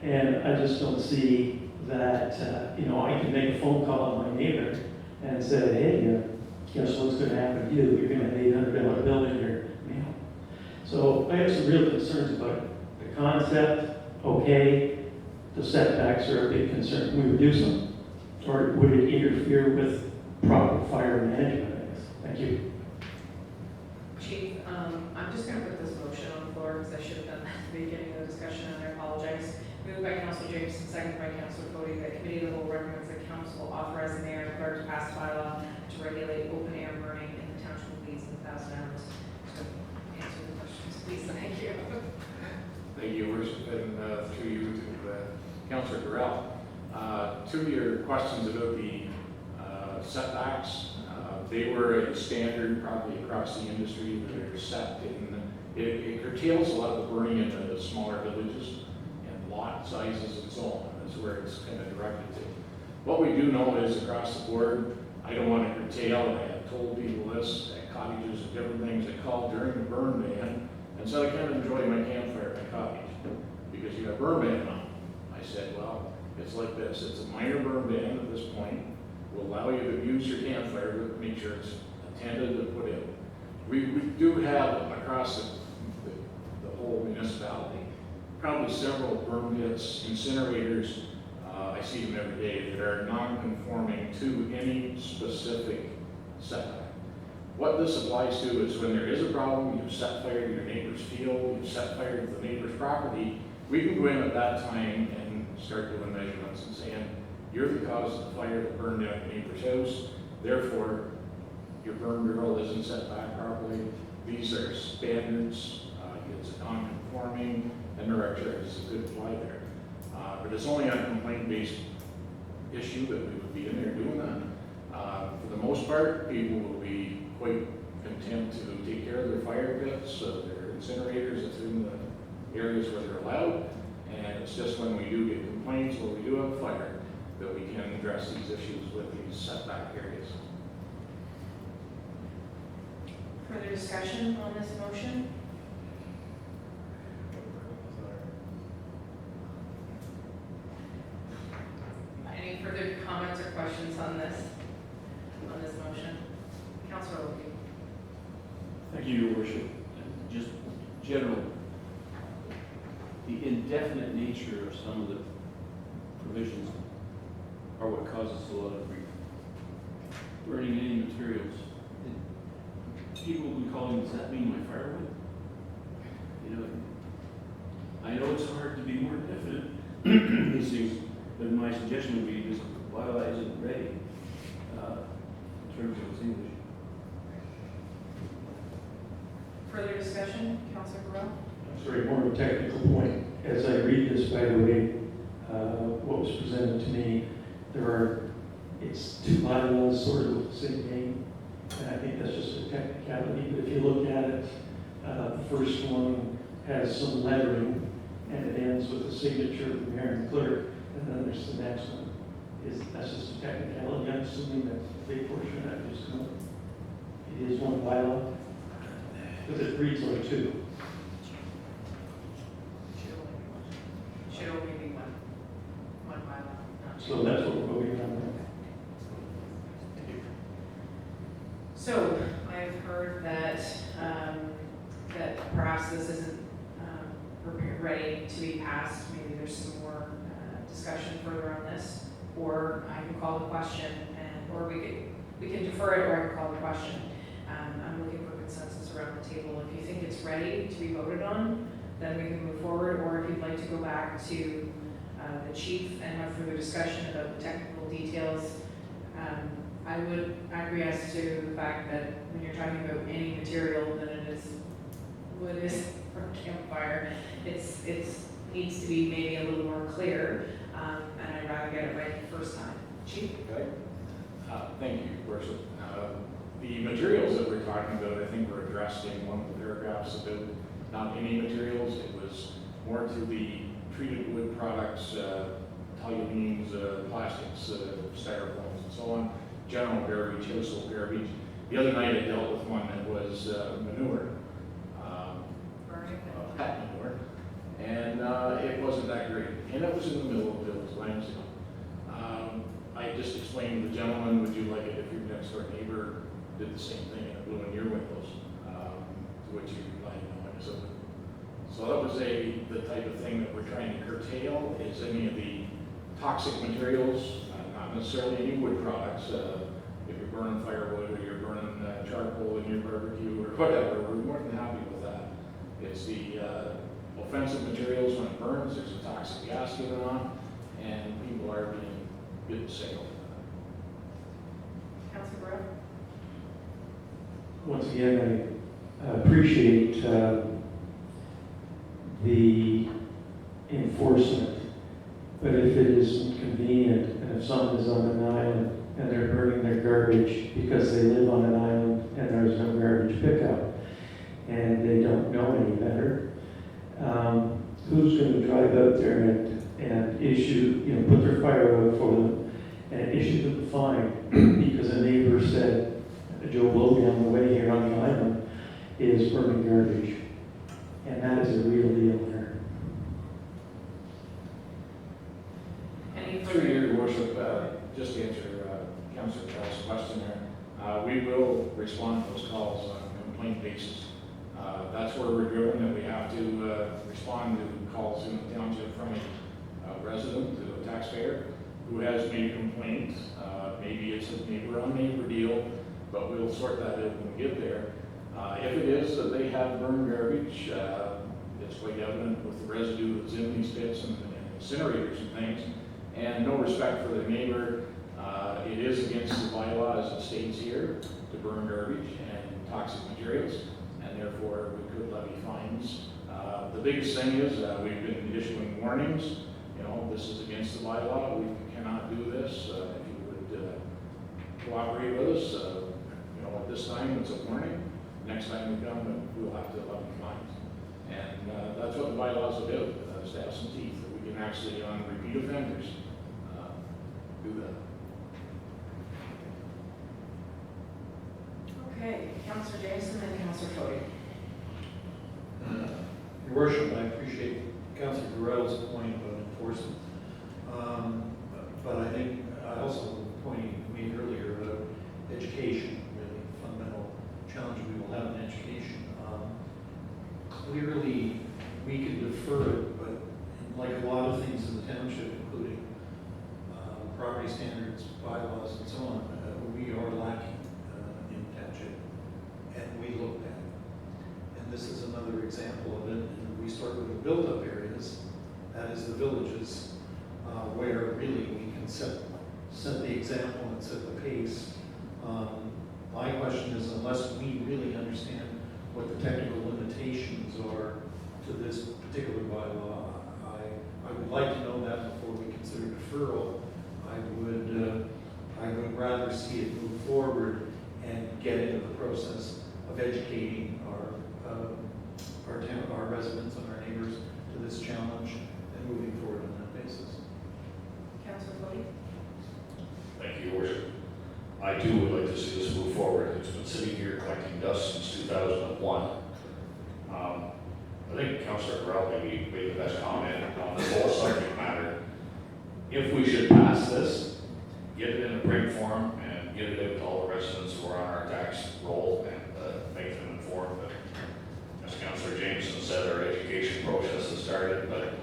And I just don't see that, you know, I can make a phone call to my neighbor and say, hey, guess what's going to happen to you? You're going to have $800 bill in your mail. So I have some real concerns about it. The concept, okay, the setbacks are a big concern. Can we reduce them? Or would it interfere with proper fire management? I guess. Thank you. Chief, I'm just gonna put this motion on the floor because I should have done that at the beginning of the discussion and I apologize. Moved by Councillor Jameson, seconded by Councillor Fodey, that committee of the whole recommends that council authorize the mayor and clerk to pass a bylaw to regulate open air burning in the township of Leeds in 1,000 hours. So answer the questions, please. Thank you. Thank you, Your Worship, and through you to Councillor Burrell. To your questions about the setbacks, they were a standard probably across the industry that are set in, it curtails a lot of the burning in the smaller villages and lot sizes and so on. That's where it's kind of directed to. What we do know is across the board, I don't want to curtail, and I have told people this at cottages and different things, I called during the burn ban and said I can't enjoy my campfire at my cottage because you got burn ban on. I said, well, it's like this, it's a minor burn ban at this point. Will allow you to use your campfire, but make sure it's attended and put in. We do have across the whole municipality, probably several burn pits, incinerators, I see them every day, that are non-conforming to any specific setback. What this applies to is when there is a problem, you've set fire to your neighbor's field, you've set fire to the neighbor's property, we can go in at that time and start doing measurements and saying, you're the cause of the fire that burned down your neighbor's house, therefore your burn barrel isn't set back properly. These are standards, it's non-conforming, and there are charges that could apply there. But it's only on a complaint-based issue that we would be in there doing that. For the most part, people will be quite content to take care of their fire pits, their incinerators that's in the areas where they're allowed, and it's just when we do get complaints or we do have fire that we can address these issues with these setback areas. Further discussion on this motion? Any further comments or questions on this motion? Councillor Oakley. Thank you, Your Worship. Just general, the indefinite nature of some of the provisions are what causes a lot of grief. Burning any materials. People will be calling, does that mean my firewood? You know, I know it's hard to be more definite these things, but my suggestion would be this bylaw isn't ready in terms of its English. Further discussion, Councillor Burrell? Sorry, more of a technical point. As I read this, by the way, what was presented to me, it's two bylaws sort of with the same name, and I think that's just a technicality, but if you look at it, the first one has some lettering, and it ends with the signature of the mayor and clerk, and then there's the next one. That's just a technicality. I'm assuming that a big portion of that is no. It is one bylaw, because it reads like two. Should only be one bylaw, not two. So that's what we're voting on. So I've heard that, that perhaps this isn't ready to be passed. Maybe there's some more discussion further on this, or I can call the question, or we can defer it, or I can call the question. I'm looking for consensus around the table. If you think it's ready to be voted on, then we can move forward, or if you'd like to go back to the chief and have further discussion about the technical details. I would acquiesce to the fact that when you're talking about any material, then it is wood is for a campfire. It needs to be maybe a little more clear, and I'd rather get it right the first time. Chief? Okay. Thank you, Your Worship. The materials that we're talking about, I think were addressed in one of the paragraphs about not any materials. It was more to the treated wood products, toluenes, plastics, styrofoams, and so on. General garbage, household garbage. The other night I dealt with one that was manure, pet manure, and it wasn't wasn't that great, and it was in the middle of Bill's limestone. I just explained to the gentleman, would you like it if your next door neighbor did the same thing and it blew in your windows? To which he replied, no, I said, so that was the type of thing that we're trying to curtail, is any of the toxic materials, not necessarily any wood products. If you're burning firewood or you're burning charcoal in your barbecue or whatever, we're more than happy with that. It's the offensive materials when it burns, there's a toxic gas given on, and people are being sick over that. Councillor Burrow? Once again, I appreciate the enforcement, but if it isn't convenient, and if someone is on an island and they're burning their garbage because they live on an island and there's no garbage pickup, and they don't know any better, who's going to drive out there and issue, put their fire out for them and issue them a fine because a neighbor said Joe Blow down the way here on the island is burning garbage. And that is a real deal there. Any Through further? your worship, just to answer Councillor Charles' question there, we will respond to those calls on a complaint basis. That's where we're driven, that we have to respond to calls in the township from a resident, to a taxpayer who has made a complaint. Maybe it's a neighbor-on-neighbor deal, but we'll sort that out when we get there. If it is that they have burned garbage, it's quite evident with the residue that's in these pits and incinerators and things, and no respect for the neighbor. It is against the bylaw, as it states here, to burn garbage and toxic materials, and therefore we could levy fines. The biggest thing is we've been issuing warnings. This is against the bylaw. We cannot do this. If you would cooperate with us, at this time it's a warning. Next time we come, we'll have to levy fines. And that's what the bylaws will do, is to have some teeth, that we can actually, on repeat offenders, do that. Okay, Councillor Jameson and Councillor Fodey. Your worship, I appreciate Councillor Garrell's point about enforcement. But I think I also the point he made earlier about education, really fundamental challenge we will have in education. Clearly, we can defer it, but like a lot of things in the township, including property standards, bylaws, and so on, we are lacking in the township, and we looked at it. And this is another example of it. And we start with the built-up areas, that is the villages, where really we can set the example and set the pace. My question is, unless we really understand what the technical limitations are to this particular bylaw, I would like to know that before we consider deferral. I would rather see it move forward and get into the process of educating our residents and our neighbors to this challenge and moving forward on that basis. Councillor Fodey? Thank you, Your Worship. I too would like to see this move forward. It's been sitting here collecting dust since 2001. I think Councillor Corral maybe made the best comment on this whole subject matter. If we should pass this, get it in a print form and get it out to all the residents who are on our tax roll and make them informed. But as Councillor Jameson said, our education process has started, but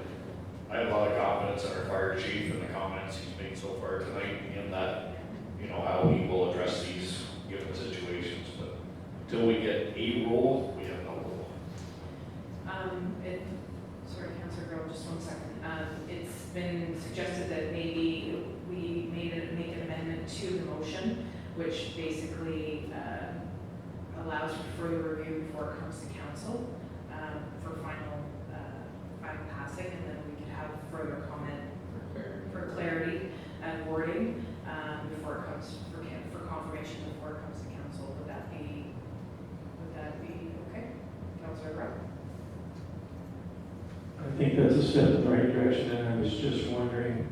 I have a lot of confidence in our fire chief and the comments he's made so far tonight in that, how he will address these given situations. But until we get a rule, we have no rule. Sorry, Councillor Grove, just 1 second. It's been suggested that maybe we make an amendment to the motion, which basically allows for further review before it comes to council for final passing, and then we could have further comment for clarity and wording before it comes for confirmation before it comes to council. Would that be okay? Councillor Grove? I think that's a step in the right direction, and I was just wondering,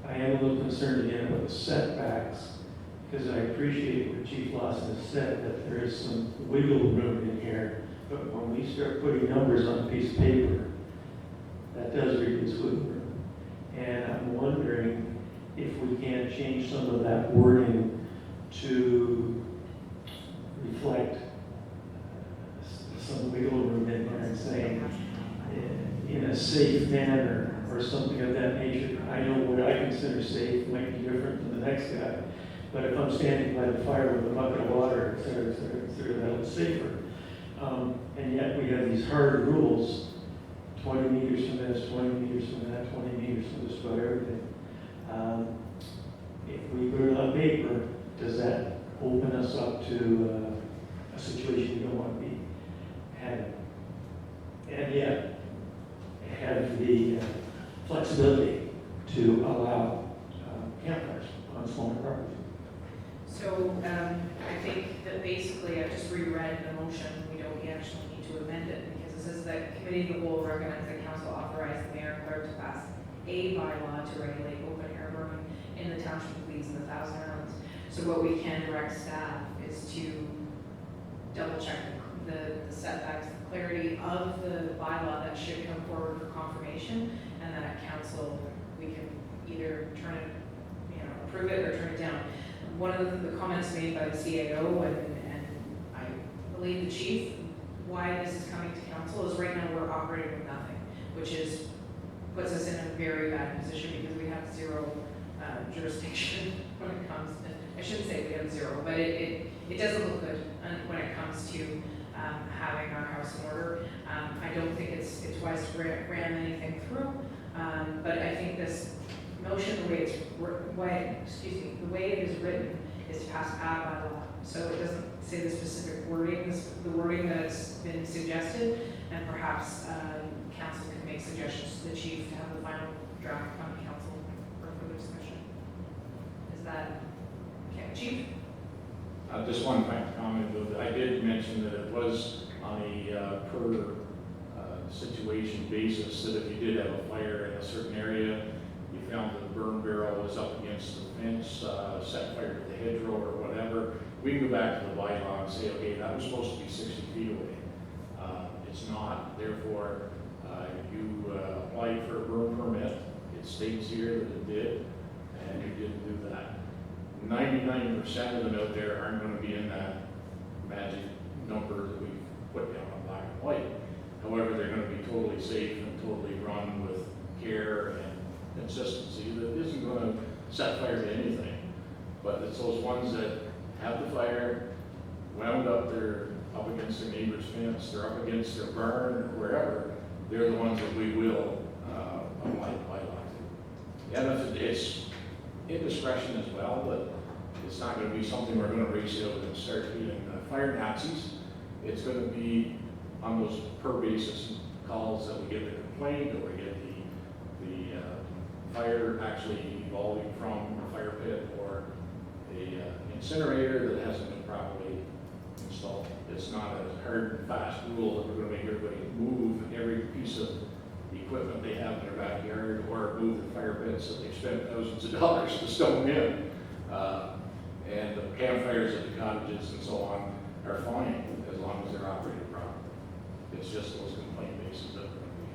I am a little concerned again about the setbacks, because I appreciate what Chief Lawson has said, that there is some wiggle room in here, but when we start putting numbers on a piece of paper, that does reduce wiggle room. And I'm wondering if we can't change some of that wording to reflect some wiggle room in there and saying, in a safe manner, or something of that nature. I know what I consider safe might be different than the next guy, but if I'm standing by the fire with a bucket of water, et cetera, that's safer. And yet we have these hard rules, 20 meters from this, 20 meters from that, 20 meters from just about everything. If we put it on paper, does that open us up to a situation we don't want to be having? And yet, have the flexibility to allow campfires on smaller properties. So, I think that basically I just reread the motion, we actually need to amend it, because it says that committee of the whole recommends that council authorize the mayor and clerk to pass a bylaw to regulate open air burning in the township of Leeds and the Thousand Islands. So what we can direct staff is to double check the setbacks, the clarity of the bylaw that should come forward for confirmation, and then at council, we can either turn it, approve it or turn it down. One of the comments made by the CAO, and I believe the chief, why this is coming to council is right now we're operating with nothing, which puts us in a very bad position because we have zero jurisdiction when it comes to, I shouldn't say we have zero, but it doesn't look good when it comes to having our house in order. I don't think it's wise to ram anything through, but I think this motion, the way it is written is to pass a bylaw. So it doesn't say the specific wording, the wording that's been suggested, and perhaps council can make suggestions to the chief to have the final draft come to council for further discussion. Is that okay, chief? Just one final comment, though. I did mention that it was on a per situation basis, that if you did have a fire in a certain area, you found that the burn barrel was up against the fence, set fire to the hedgerow or whatever, we can go back to the bylaw and say, okay, that was supposed to be 60 feet away. It's not, therefore, you applied for a burn permit, it states here that it did, and you didn't do that. 99% of them out there aren't going to be in that magic number that we put down on black and white. However, they're going to be totally safe and totally run with care and consistency that isn't going to set fire to anything. But it's those ones that have the fire, wound up, they're up against their neighbor's fence, they're up against their barn or wherever, they're the ones that we will apply the bylaw to. And if it's indiscretion as well, but it's not going to be something we're going to race out and start being fire Nazis. It's going to be on those per basis calls that we get the complaint, or we get the fire actually evolving from a fire pit or a incinerator that hasn't been properly installed. It's not a hard and fast rule that we're going to make everybody move every piece of equipment they have in their backyard or move the fire pits that they've spent thousands of dollars to stone in. And the campfires at the cottages and so on are fine as long as they're operated properly. It's just those complaint bases that are going to be.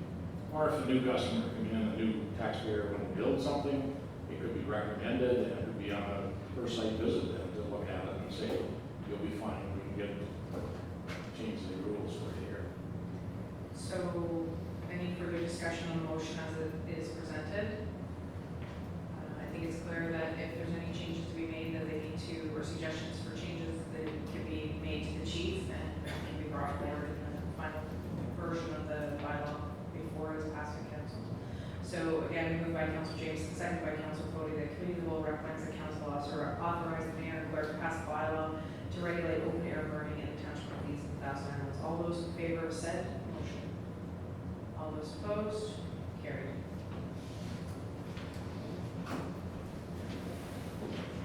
Or if a new customer comes in, a new taxpayer want to build something, it could be recommended and it could be on a per site visit then to look at it and say, you'll be fine, we can get change the rules for you here. So, any further discussion on the motion as it is presented? I think it's clear that if there's any changes to be made that they need to, or suggestions for changes that can be made to the chief and can be brought forward in the final version of the bylaw before it's passed in council. So again, moved by Councillor James, seconded by Councillor Fodey, that committee of the whole recommends that council authorize the mayor and clerk to pass a bylaw to regulate open air burning in the township of Leeds and Thousand Islands. All those in favor of said motion? All those opposed? Carried.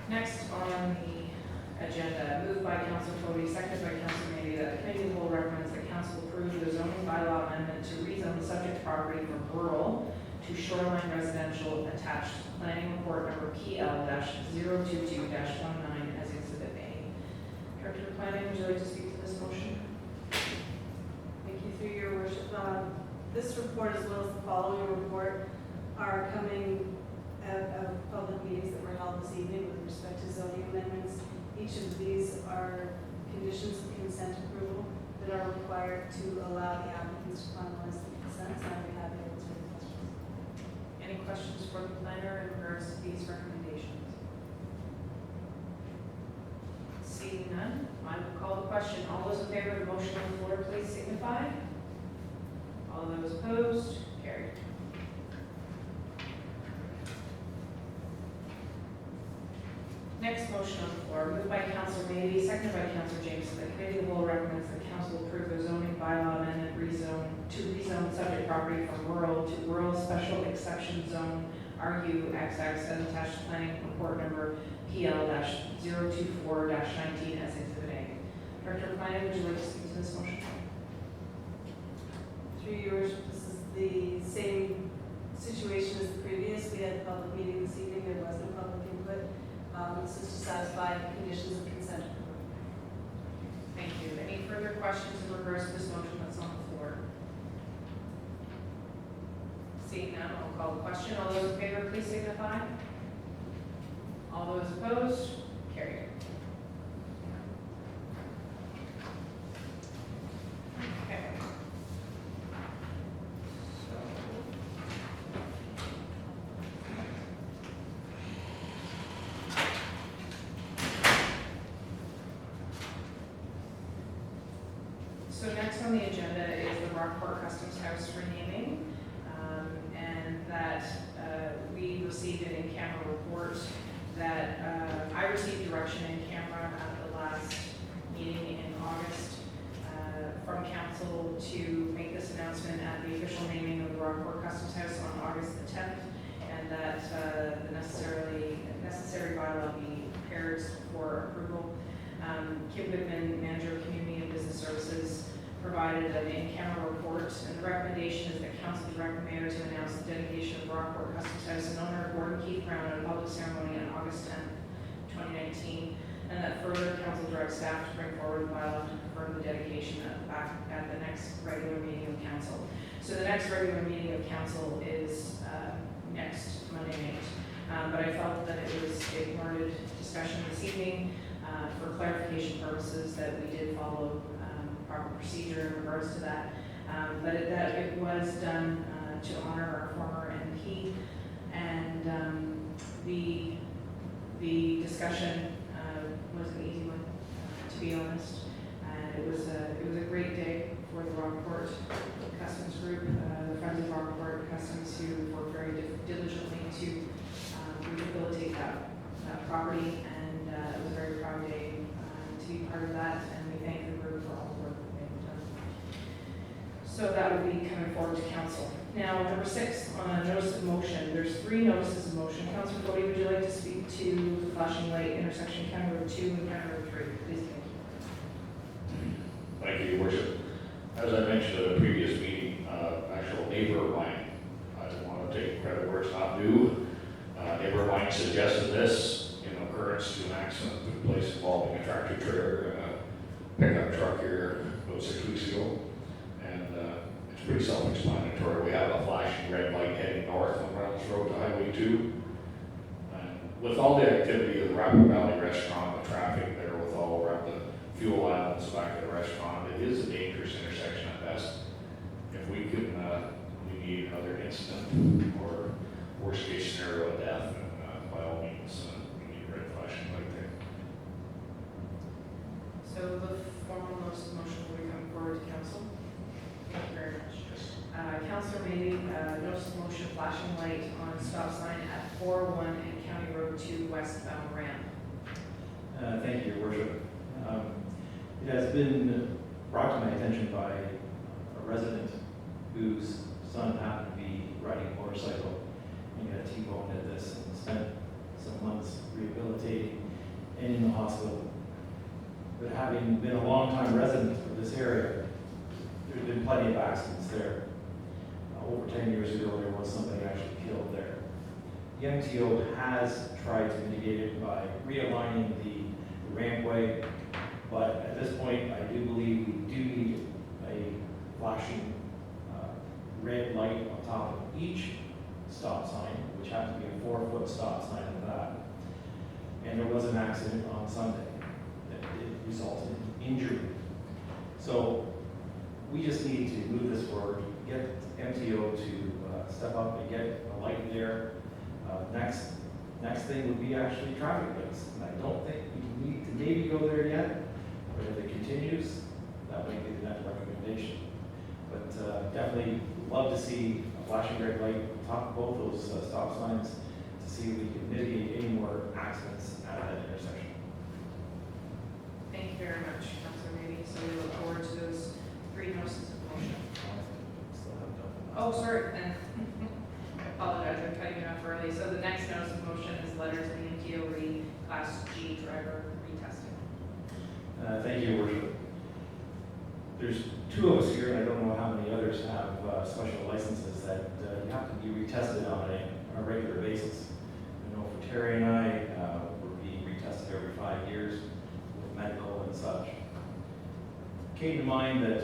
Next on the agenda, moved by Councillor Fodey, seconded by Councillor Mabee, that the committee of the whole recommends that council approve the zoning bylaw amendment to rezone the subject property from rural to shoreline residential attached to planning report number PL-022-19 as Exhibit A. Director of Planning, would you like to speak to this motion? Thank you through your worship. This report, as well as the following report, are coming out of public meetings that were held this evening with respect to zoning amendments. Each of these are conditions of consent approval that are required to allow the applicants to finalize the consents. I'd be happy to answer any questions. Any questions for the planner in regards to these recommendations? Seeing none, I will call the question. All those in favor of the motion on the floor, please signify. All those opposed, carried. Next motion on the floor, moved by Councillor Mabee, seconded by Councillor Jameson. The committee of the whole recommends the council approve the zoning bylaw amendment to rezone subject property from rural to rural special exception zone RUXX and attached planning report number PL-024-19 as Exhibit A. Director of Planning, would you like to speak to this motion? Through yours, this is the same situation as the previous. We had a public meeting this evening. There was no public input. This is to satisfy the conditions of consent approval. Thank you. Any further questions in regards to this motion that's on the floor? Seeing none, I'll call the question. All those in favor, please signify. All those opposed, carried. Okay. So next on the agenda is the Rockport Customs House renaming, and that we received an in-camera report that I received direction in camera at the last meeting in August from council to make this announcement at the official naming of the Rockport Customs House on August the 10th, and that the necessary bylaw be prepared for approval. Kim Goodman, Manager of Community and Business Services, provided an in-camera report, and the recommendation is that council direct the mayor to announce the dedication of Rockport Customs House in honor of Gordon Keith Brown at a public ceremony on August 10th, 2019, and that further council directs staff to bring forward the bylaw to confirm the dedication at the next regular meeting of council. So the next regular meeting of council is next Monday night, but I felt that it warranted discussion this evening for clarification purposes that we did follow proper procedure in regards to that, but that it was done to honor our former MP, and the discussion was an easy one, to be honest, and it was a great day for the Rockport Customs Group, the Friends of Rockport Customs, who worked very diligently to rehabilitate that property, and it was a very proud day to be part of that, and we thank the group for all the work that they've done. So that would be coming forward to council. Now, number 6 on a notice of motion. There's 3 notices of motion. Councillor Fodey, would you like to speak to the flashing light intersection County Road 2 and County Road 3? Please, Thank you, Your Worship. As I mentioned at a previous meeting, actual neighbor of mine, I don't want to take credit where it's not due. Neighbor of mine suggested this in occurrence to an accident that took place involving a tractor trailer and a pickup truck here about 6 weeks ago. And it's pretty self-explanatory. We have a flashing red light heading north on Reynolds Road to Highway 2. And with all the activity of the Rapid Valley restaurant, the traffic there with all around the fuel islands back at the restaurant, it is a dangerous intersection at best. If we can alleviate another incident or worst case scenario of death, and by all means, we need a red flashing light there. So the formal notice of motion will be coming forward to council. Thank you very much. Councillor Mabee, notice of motion flashing light on stop sign at 401 and County Road 2 westbound ramp. Thank you, Your Worship. It has been brought to my attention by a resident whose son happened to be riding a motorcycle and got T-boned at this and spent some months rehabilitating and in the hospital. But having been a long-time resident of this area, there's been plenty of accidents there. Over 10 years ago, there was somebody actually killed there. The MTO has tried to mitigate it by realigning the rampway, but at this point, I do believe we do need a flashing red light on top of each stop sign, which happened to be a 4-foot stop sign in the back. And there was an accident on Sunday that it resulted in injury. So we just need to move this forward, get MTO to step up and get a light there. Next thing would be actually traffic lights. And I don't think we need to maybe go there yet, but if it continues, that might be the next recommendation. But definitely love to see a flashing red light on top of both those stop signs to see if we can mitigate any more accidents at that intersection. Thank you very much, Councillor Mabee. So we look forward to those 3 notices of motion. Oh, sorry, then. I apologize, I'm cutting you off early. So the next notice of motion is letter to the MTO Class G driver retesting. Thank you, Your Worship. There's 2 of us here, and I don't know how many others have special licenses that you have to be retested on a regular basis. I know for Terry and I, we're being retested every 5 years with medical and such. It came to mind that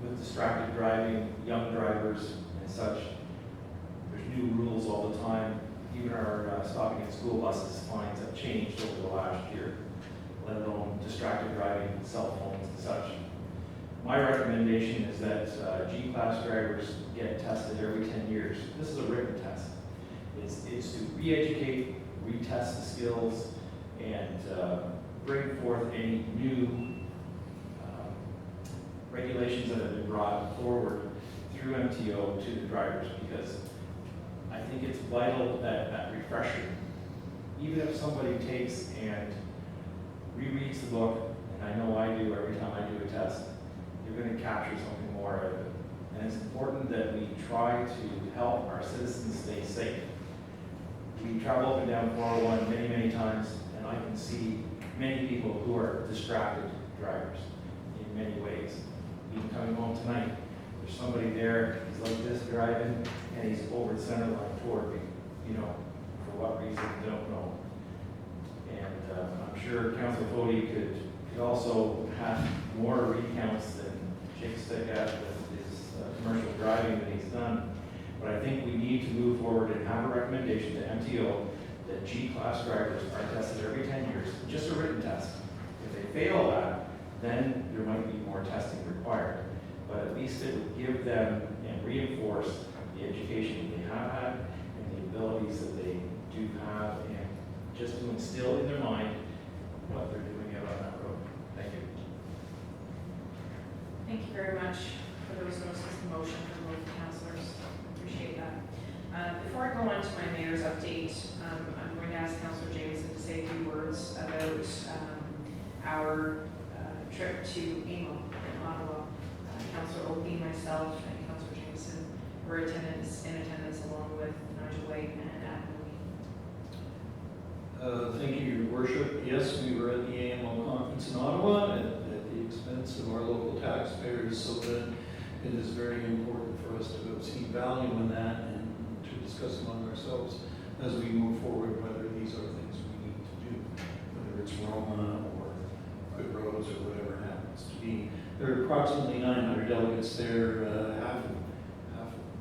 with distracted driving, young drivers and such, there's new rules all the time. Even our stopping at school buses fines have changed over the last year, let alone distracted driving, cell phones and such. My recommendation is that G-Class drivers get tested every 10 years. This is a written test. It's to re-educate, retest the skills, and bring forth any new regulations that have been brought forward through MTO to the drivers, because I think it's vital that refresher, even if somebody takes and rereads the book, and I know I do every time I do a test, you're going to capture something more out of it. And it's important that we try to help our citizens stay safe. We travel up and down 401 many, many times, and I can see many people who are distracted drivers in many ways. Even coming home tonight, there's somebody there, he's like this driving, and he's over the center line toward me, for what reason, don't know. And I'm sure Councillor Fodey could also have more recounts than shake a stick at with his commercial driving that he's done. But I think we need to move forward and have a recommendation to MTO that G-Class drivers are tested every 10 years, just a written test. If they fail that, then there might be more testing required. But at least it would give them and reinforce the education they have had and the abilities that they do have, and just to instill in their mind what they're doing out on that road. Thank you. Thank you very much for those notices of motion from both councillors. Appreciate that. Before I go on to my mayor's update, I'm going to ask Councillor Jameson to say a few words about our trip to AMO in Ottawa. Councillor Opie, myself, and Councillor Jameson were in attendance along with Nigel White and Adam Lee. Thank you, Your Worship. Yes, we were at the AMO conference in Ottawa at the expense of our local taxpayers, so that it is very important for us to have seen value in that and to discuss among ourselves as we move forward whether these are things we need to do, whether it's Roma or good roads or whatever it happens to be. There are approximately 900 delegates there. Half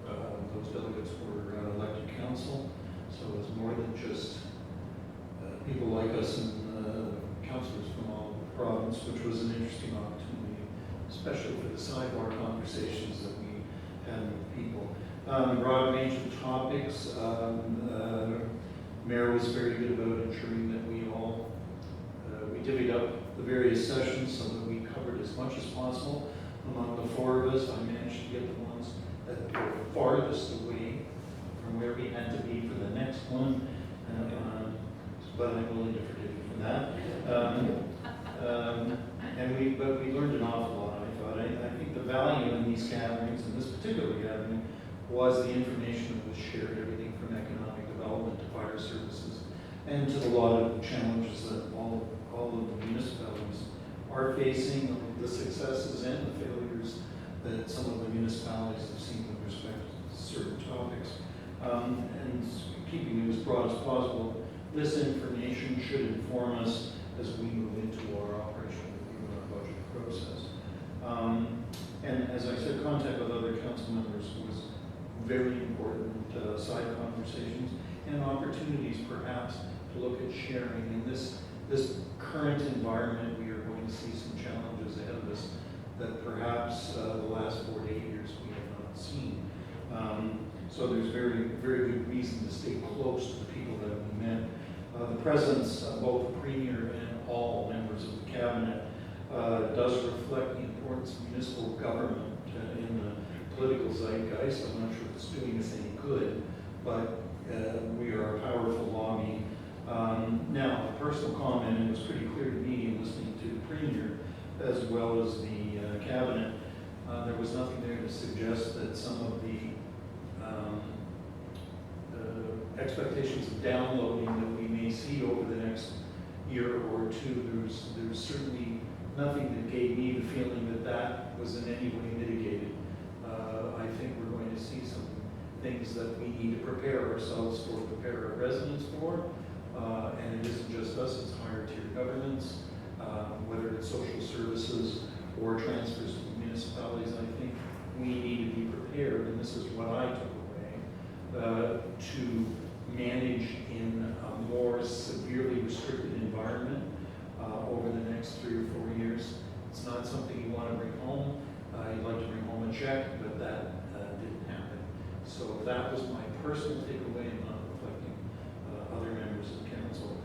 of those delegates were elected council, so it's more than just people like us and councillors from all over the province, which was an interesting opportunity, especially for the sidebar conversations that we had with people. A broad range of topics. Mayor was very good about ensuring that we all we divvied up the various sessions so that we covered as much as possible. Among the 4 of us, I managed to get the ones that were farthest away from where we had to be for the next one. But I'm willing to forgive you for that. But we learned an awful lot, I thought. I think the value in these gatherings, in this particular gathering, was the information that was shared, everything from economic development to fire services, and to the lot of challenges that all of the municipalities are facing, the successes and the failures that some of the municipalities have seen with respect to certain topics. And keeping it as broad as possible, this information should inform us as we move into our operational review and our budget process. And as I said, contact with other council members was very important side conversations and opportunities perhaps to look at sharing. In this current environment, we are going to see some challenges ahead of us that perhaps the last 4 to 8 years we have not seen. So there's very, very good reason to stay close to the people that we met. The presence of both the Premier and all members of the Cabinet does reflect the importance of municipal government in the political zeitgeist. I'm not sure if it's doing us any good, but we are a powerful lobby. Now, a personal comment, and it was pretty clear to me in listening to the Premier as well as the Cabinet, there was nothing there to suggest that some of the expectations of downloading that we may see over the next year or two, there's certainly nothing that gave me the feeling that that was in any way mitigated. I think we're going to see some things that we need to prepare ourselves for, prepare our residents for, and it isn't just us, it's higher tier governments, whether it's social services or transfers to municipalities. I think we need to be prepared, and this is what I took away, to manage in a more severely restricted environment over the next 3 or 4 years. It's not something you want to bring home. You'd like to bring home a check, but that didn't happen. So that was my personal takeaway, and not reflecting other members of council.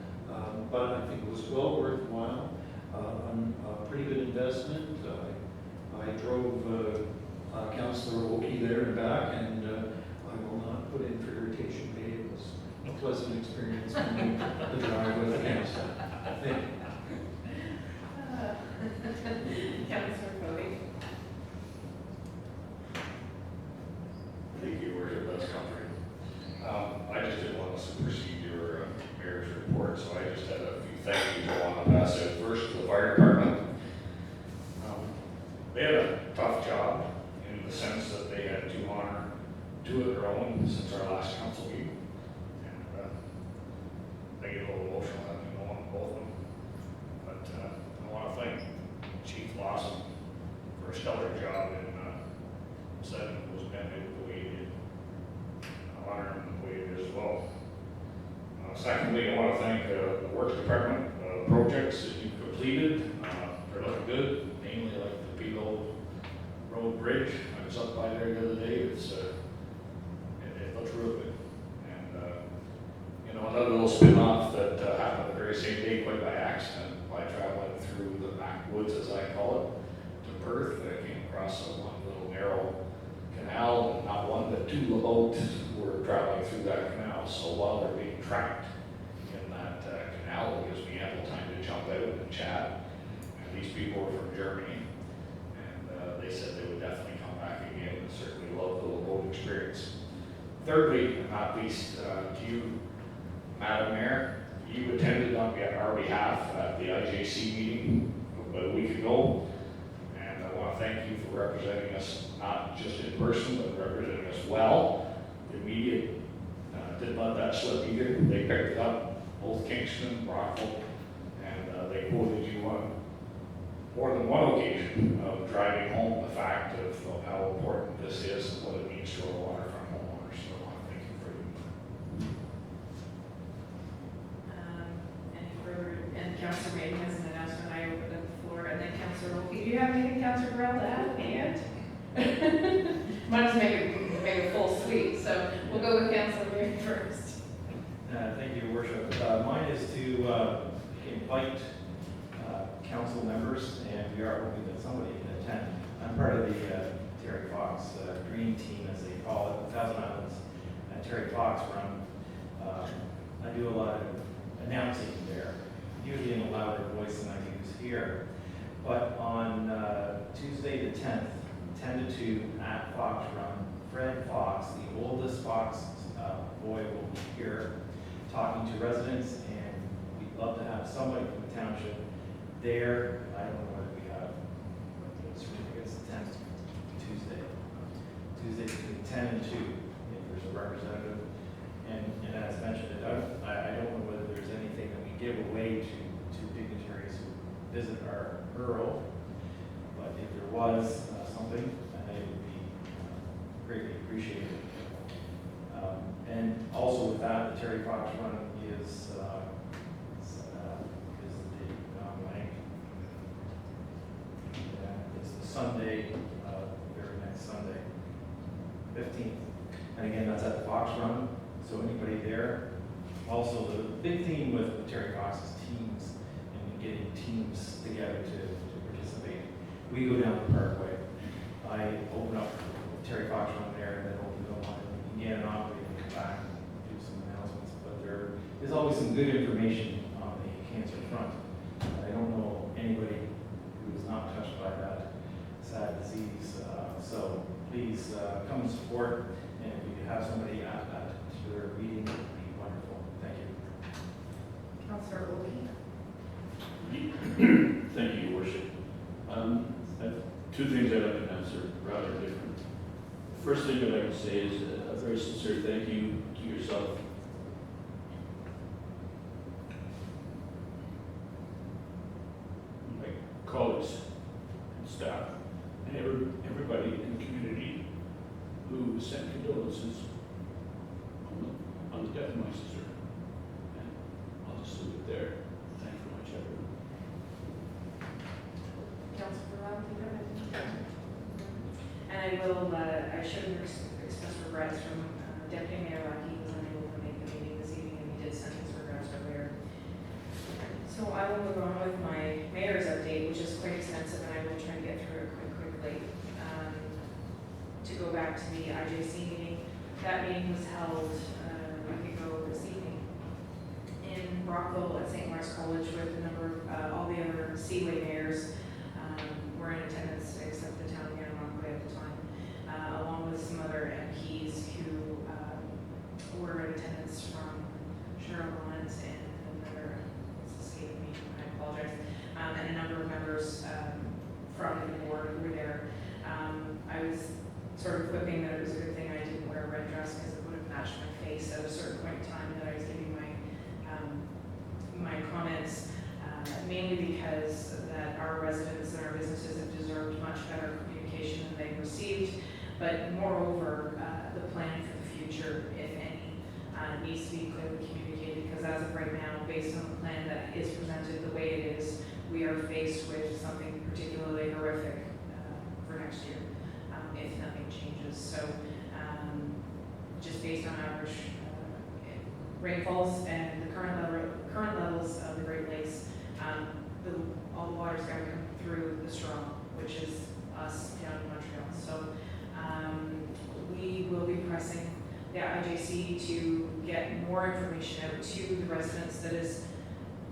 But I think it was well worthwhile, a pretty good investment. I drove Councillor Oki there and back, and I will not put in for irritation pay. It was a pleasant experience for me to drive with the council. Thank you. Councillor Fodey. Thank you, Worship, that's comforting. I just didn't want to supersede your mayor's report, so I just had a few thank yous I want to pass out. First, to the fire department. They had a tough job in the sense that they had to honor 2 of their own since our last council meeting. And they get a little emotional having to go on both of them. But I want to thank Chief Lawson for a stellar job in setting those men the way he did. I honor him the way he did as well. Secondly, I want to thank the Works Department projects that you've completed. They're looking good, mainly like the Pilo Road Bridge. I was up by there the other day. It looks real good. And another little spin-off that happened the very same day, quite by accident, by traveling through the backwoods, as I call it, to Perth. I came across one little narrow canal, and not one but 2 boats were traveling through that canal. So while they're being trapped in that canal, it gives me ample time to jump out and chat. And these people were from Germany, and they said they would definitely come back again and certainly love the little boat experience. Thirdly, and not least, to you, Madam Mayor, you attended on our behalf at the IJC meeting about a week ago, and I want to thank you for representing us, not just in person, but representing us well. The media didn't let that slip either. They picked it up, both Kingston, Rockport, and they quoted you on more than one occasion of driving home the fact of how important this is and what it means to our waterfront homeowners. So I want to thank you for doing that. Any further, and Councillor Mabee has an announcement. I open up the floor, and then Councillor Oki. Do you have anything, Councillor Burrell, to add? Might as well make a full suite. So we'll go with Councillor Mabee first. Thank you, Worship. Mine is to invite council members, and we are hoping that somebody can attend. I'm part of the Terry Fox Green Team, as they call it, the Thousand Islands Terry Fox run. I do a lot of announcing there, usually in a louder voice than I use here. But on Tuesday the 10th, 10 to 2 at Fox Run, Fred Fox, the oldest Fox boy, will be here talking to residents, and we'd love to have somebody from the township there. I don't know whether we have certificates. 10th, Tuesday between 10 and 2, if there's a representative. And as mentioned, I don't know whether there's anything that we give away to dignitaries who visit our borough, but if there was something, it would be greatly appreciated. that, the Terry Fox run is the blank. Yeah, it's the Sunday, very next Sunday, 15th. And again, that's at the Fox Run, so anybody there. Also, the big theme with the Terry Fox is teams and getting teams together to participate. We go down the Parkway. I open up the Terry Fox Run there and then open it up again and on, we can come back and do some announcements. But there is always some good information on the cancer front. I don't know anybody who is not touched by that sad disease. So please come and support. And if you have somebody at that particular meeting, it would be wonderful. Thank you. Councillor Fodey. Thank you, Your Worship. I have two things I'd like to answer, rather different. The first thing I'd like to say is a very sincere thank you to yourself, my colleagues and staff, and everybody in the community who sent condolences on the death of my sister. And I'll just leave it there. Thank you very much, everyone. And I should express regrets from Deputy Mayor Lackey, who was unable to make the meeting this evening, and he did send his regrets earlier. So I will move on with my mayor's update, which is quite extensive, and I will try to get through it quickly. To go back to the IJC meeting, that meeting was held a week ago this evening in Brockville at St. Lawrence College with a number of all the other Seaway mayors were in attendance, except the town of Rockport at the time, along with some other MPs who were in attendance from Charlotte and another, it's escaped me, I apologize, and a number of members from the board who were there. I was sort of quipping that it was a good thing I didn't wear a red dress because it would have matched my face at a certain point in time that I was giving my comments, mainly because that our residents and our businesses have deserved much better communication than they've received, but moreover, the plan for the future, if any, needs to be clearly communicated, because as of right now, based on the plan that is presented the way it is, we are faced with something particularly horrific for next year, if nothing changes. So just based on average rainfalls and the current levels of the Great Lakes, all the water's got to come through the straw, which is us down in Montreal. So we will be pressing the IJC to get more information out to the residents that is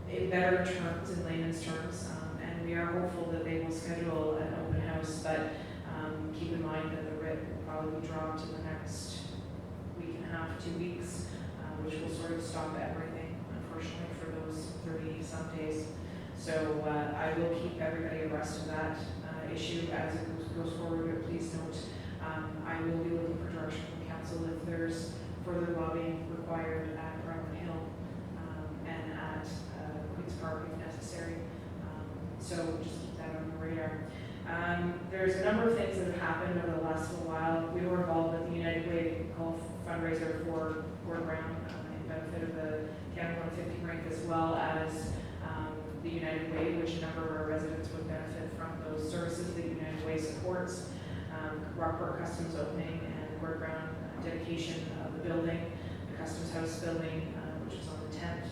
in better terms, in layman's terms, and we are hopeful that they will schedule an open house, but keep in mind that the writ will probably be dropped in the next week and a half, 2 weeks, which will sort of stop everything, unfortunately, for those 30-some days. So I will keep everybody abreast of that issue as it goes forward, but please note, I will be looking for direction from council if there's further lobbying required at Parliament Hill and at Queen's Park if necessary. So just keep that on the radar. There's a number of things that have happened over the last little while. We were involved with the United Way golf fundraiser for Gord Brown in benefit of the Canada 150 rink, as well as the United Way, which a number of our residents would benefit from those services that United Way supports. Rockport Customs opening and Gord Brown dedication of the building, the Customs House building, which is on the 10th.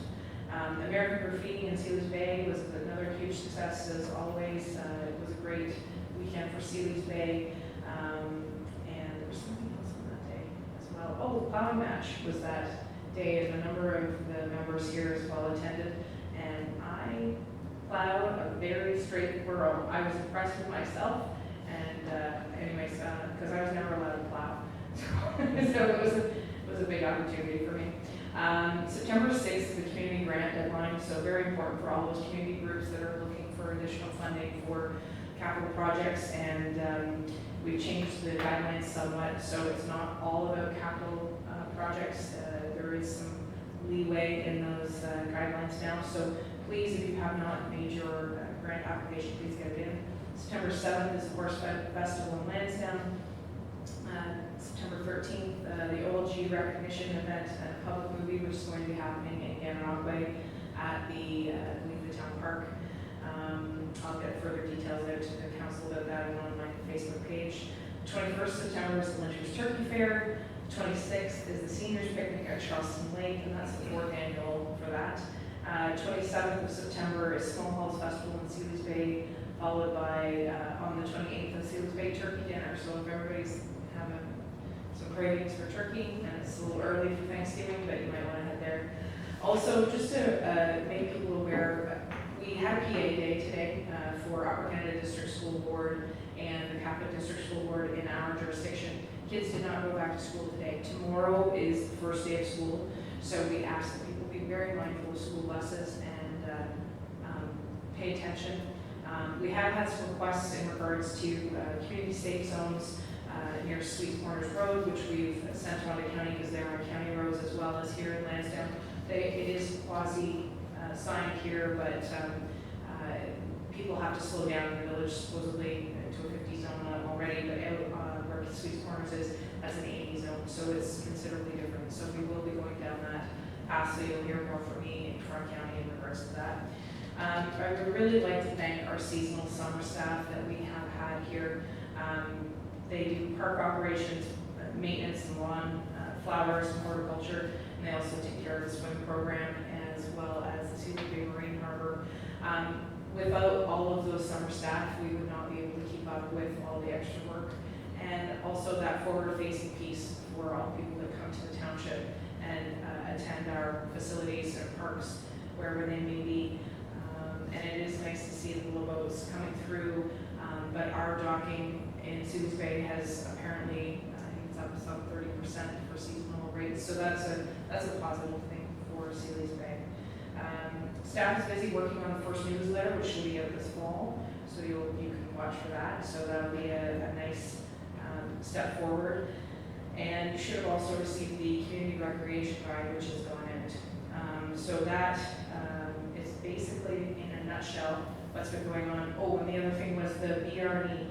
American Graffiti in Sealy's Bay was another huge success, as always. It was a great weekend for Sealy's Bay, and there was something else on that day as well. Oh, the plowing match was that day, and a number of the members here as well attended, and I plowed a very straight furrow. I was impressed with myself, and anyways, because I was never allowed to plow, so it was a big opportunity for me. September 6th is the community grant deadline, so very important for all those community groups that are looking for additional funding for capital projects, and we've changed the guidelines somewhat, so it's not all about capital projects. There is some leeway in those guidelines now, so please, if you have not made your grant application, please get it in. September 7th is the Horse Festival in Lansdowne. September 13th, the OLG recognition event and a public movie, which is going to be happening in Gananoque at the, I believe, the town park. I'll get further details out to the council about that and on my Facebook page. 21st September is the Lynchers Turkey Fair. 26th is the Seniors Picnic at Charleston Lake, and that's the fourth annual for that. 27th of September is Small Halls Festival in Sealy's Bay, followed by, on the 28th, the Sealy's Bay Turkey Dinner. So if everybody's having some cravings for turkey, and it's a little early for Thanksgiving, but you might want to head there. Also, just to make people aware, we had a PA Day today for Upper Canada District School Board and the Catholic District School Board in our jurisdiction. Kids did not go back to school today. Tomorrow is the first day of school, so we ask that people be very mindful of school buses and pay attention. We have had some requests in regards to community safe zones near Sweet Corners Road, which we've sent to the county because they're on county roads, as well as here in Lansdowne. It is quasi-signed here, but people have to slow down in the village, supposedly to a 50 zone already, but out where Sweet Corners is, that's an 80 zone, so it's considerably different. So we will be going down that path, so you'll hear more from me in Front County in regards to that. I would really like to thank our seasonal summer staff that we have had here. They do park operations, maintenance and lawn, flowers and horticulture, and they also take care of the swim program as well as the Sealy Bay Marine Harbor. Without all of those summer staff, we would not be able to keep up with all the extra work. And also that forward-facing piece for all people that come to the township and attend our facilities and parks, wherever they may be. And it is nice to see the little boats coming through, but our docking in Sealy's Bay has apparently, I think it's up some 30% for seasonal rates, so that's a positive thing for Sealy's Bay. Staff is busy working on the first newsletter, which will be out this fall, so you can watch for that. So that'll be a nice step forward. And you should have also received the community recreation guide, which has gone out. So that is basically in a nutshell what's been going on. Oh, and the other thing was the BRE.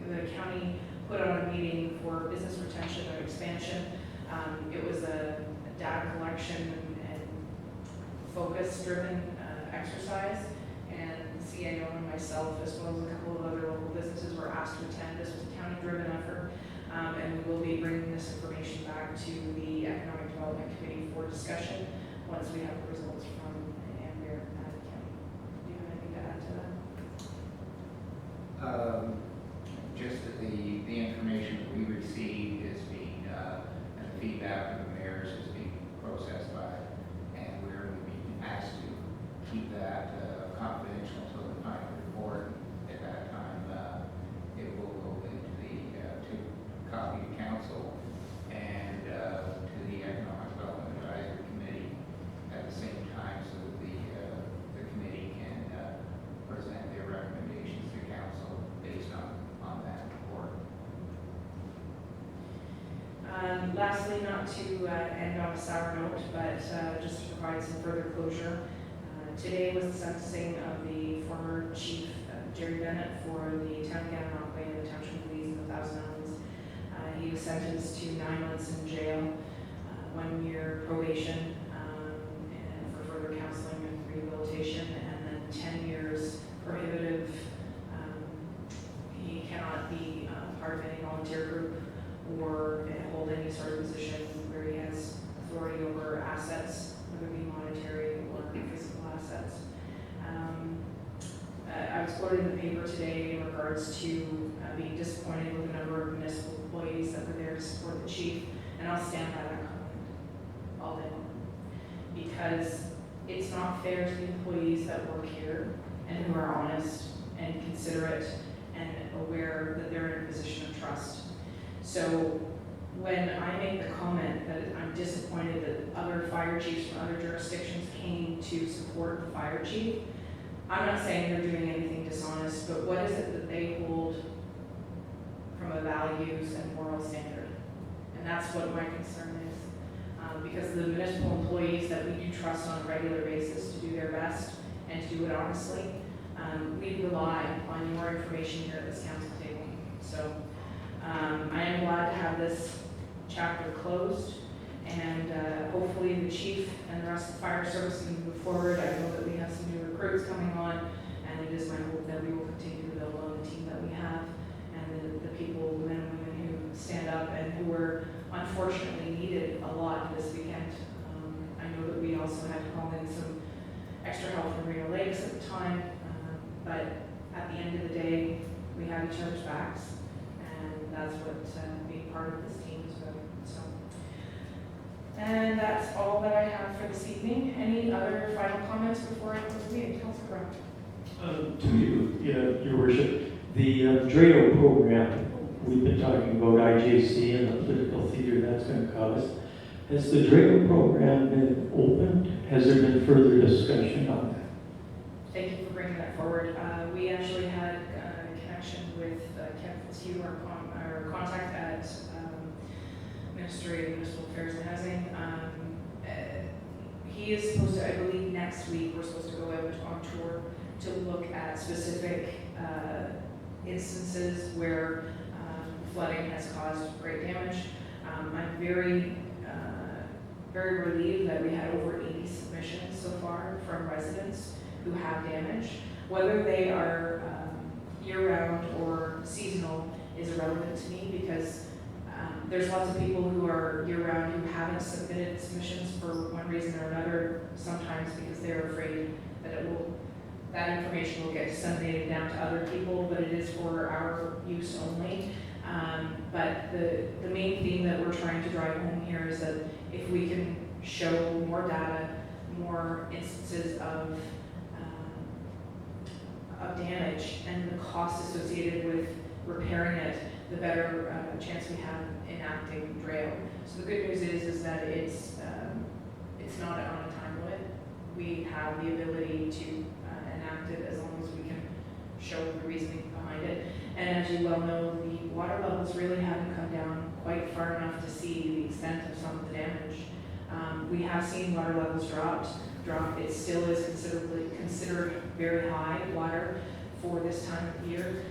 The county put on a meeting for business retention and expansion. It was a data collection and focus-driven exercise, and the CAO and myself, as well as a couple of other local businesses, were asked to attend. This was a county-driven effort, and we will be bringing this information back to the Economic Development Committee for discussion once we have the results from Amber at the county. Do you have anything to add to that? Just that the information that we received is being, and the feedback from the mayors is being processed by, and we're being asked to keep that confidential until the final report. At that time, it will go into to copy to council and to the Economic Development Advisory Committee at the same time, so that the committee can present their recommendations to council based on that report. Lastly, not to end on a sour note, but just to provide some further closure. Today was the sentencing of the former chief, Jerry Bennett, for the town of Gananoque and the township of Leeds and the Thousand Islands. He was sentenced to 9 months in jail, 1 year probation, and for further counseling and rehabilitation, and then 10 years prohibitive. He cannot be part of any volunteer group or hold any sort of position where he has authority over assets, whether it be monetary or physical assets. I was quoted in the paper today in regards to being disappointed with the number of municipal employees that were there to support the chief, and I'll stand by that comment all day long. Because it's not fair to the employees that work here and who are honest and considerate and aware that they're in a position of trust. So when I make the comment that I'm disappointed that other fire chiefs from other jurisdictions came to support the fire chief, I'm not saying they're doing anything dishonest, but what is it that they hold from a values and moral standard? And that's what my concern is. Because the municipal employees that we do trust on a regular basis to do their best and to do it honestly, we rely on your information here at this council table. So I am glad to have this chapter closed, and hopefully the chief and the rest of the fire service can move forward. I know that we have some new recruits coming on, and it is my hope that we will continue to build on the team that we have, and the people, men and women who stand up and who were unfortunately needed a lot this weekend. I know that we also had to call in some extra help from Rio Lakes at the time, but at the end of the day, we have each other's backs, and that's what being part of this team is about. So, and that's all that I have for this evening. Any other final comments before I close the meeting? Councillor Brown. To you, Your Worship, the DREO program, we've been talking about IJC and the political theater that's going to cause. Has the DREO program been opened? Has there been further discussion on that? Thank you for bringing that forward. We actually had a connection with Kevin Fitzhugh, our contact at Ministry of Municipal Affairs and Housing. He is supposed to, I believe next week, we're supposed to go out on tour to look at specific instances where flooding has caused great damage. I'm very relieved that we had over 80 submissions so far from residents who have damage. Whether they are year-round or seasonal is irrelevant to me, because there's lots of people who are year-round who haven't submitted submissions for one reason or another, sometimes because they're afraid that that information will get disseminated down to other people, but it is for our use only. But the main theme that we're trying to drive home here is that if we can show more data, more instances of damage and the cost associated with repairing it, the better chance we have enacting DREO. So the good news is that it's not on a time limit. We have the ability to enact it as long as we can show the reasoning behind it. And as you well know, the water levels really haven't come down quite far enough to see the extent of some of the damage. We have seen water levels drop. It still is considered very high water for this time of year.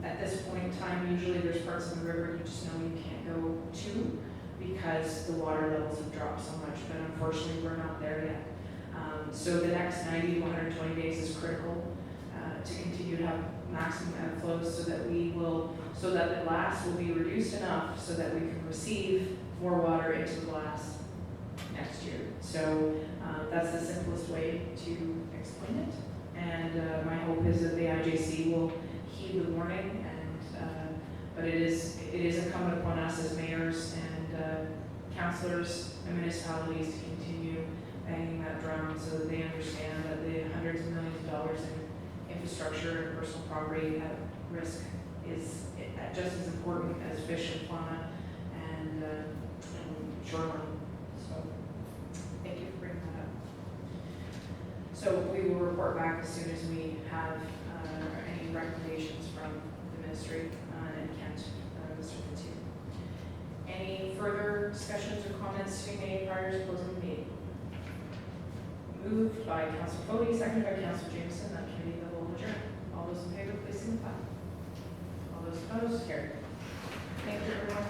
At this point in time, usually there's parts of the river you just know you can't go to because the water levels have dropped so much, but unfortunately we're not there yet. So the next 90 to 120 days is critical to continue to have maximum outflows so that the glass will be reduced enough so that we can receive more water into the glass next year. So that's the simplest way to explain it. And my hope is that the IJC will heed the warning, and but it is incumbent upon us as mayors and councillors and municipalities to continue banging that drum so that they understand that the hundreds of millions of dollars in infrastructure and personal property at risk is just as important as fish and fauna and shoreline. So thank you for bringing that up. So we will report back as soon as we have any recommendations from the ministry and Kent, Mr. Fitzhugh. Any further discussions or comments to be made prior to closing the meeting? Moved by Councillor Fodey, seconded by Councillor Jameson, that committee of the whole adjourned. All those in favor, please signify. All those opposed, carried. Thank you, everyone.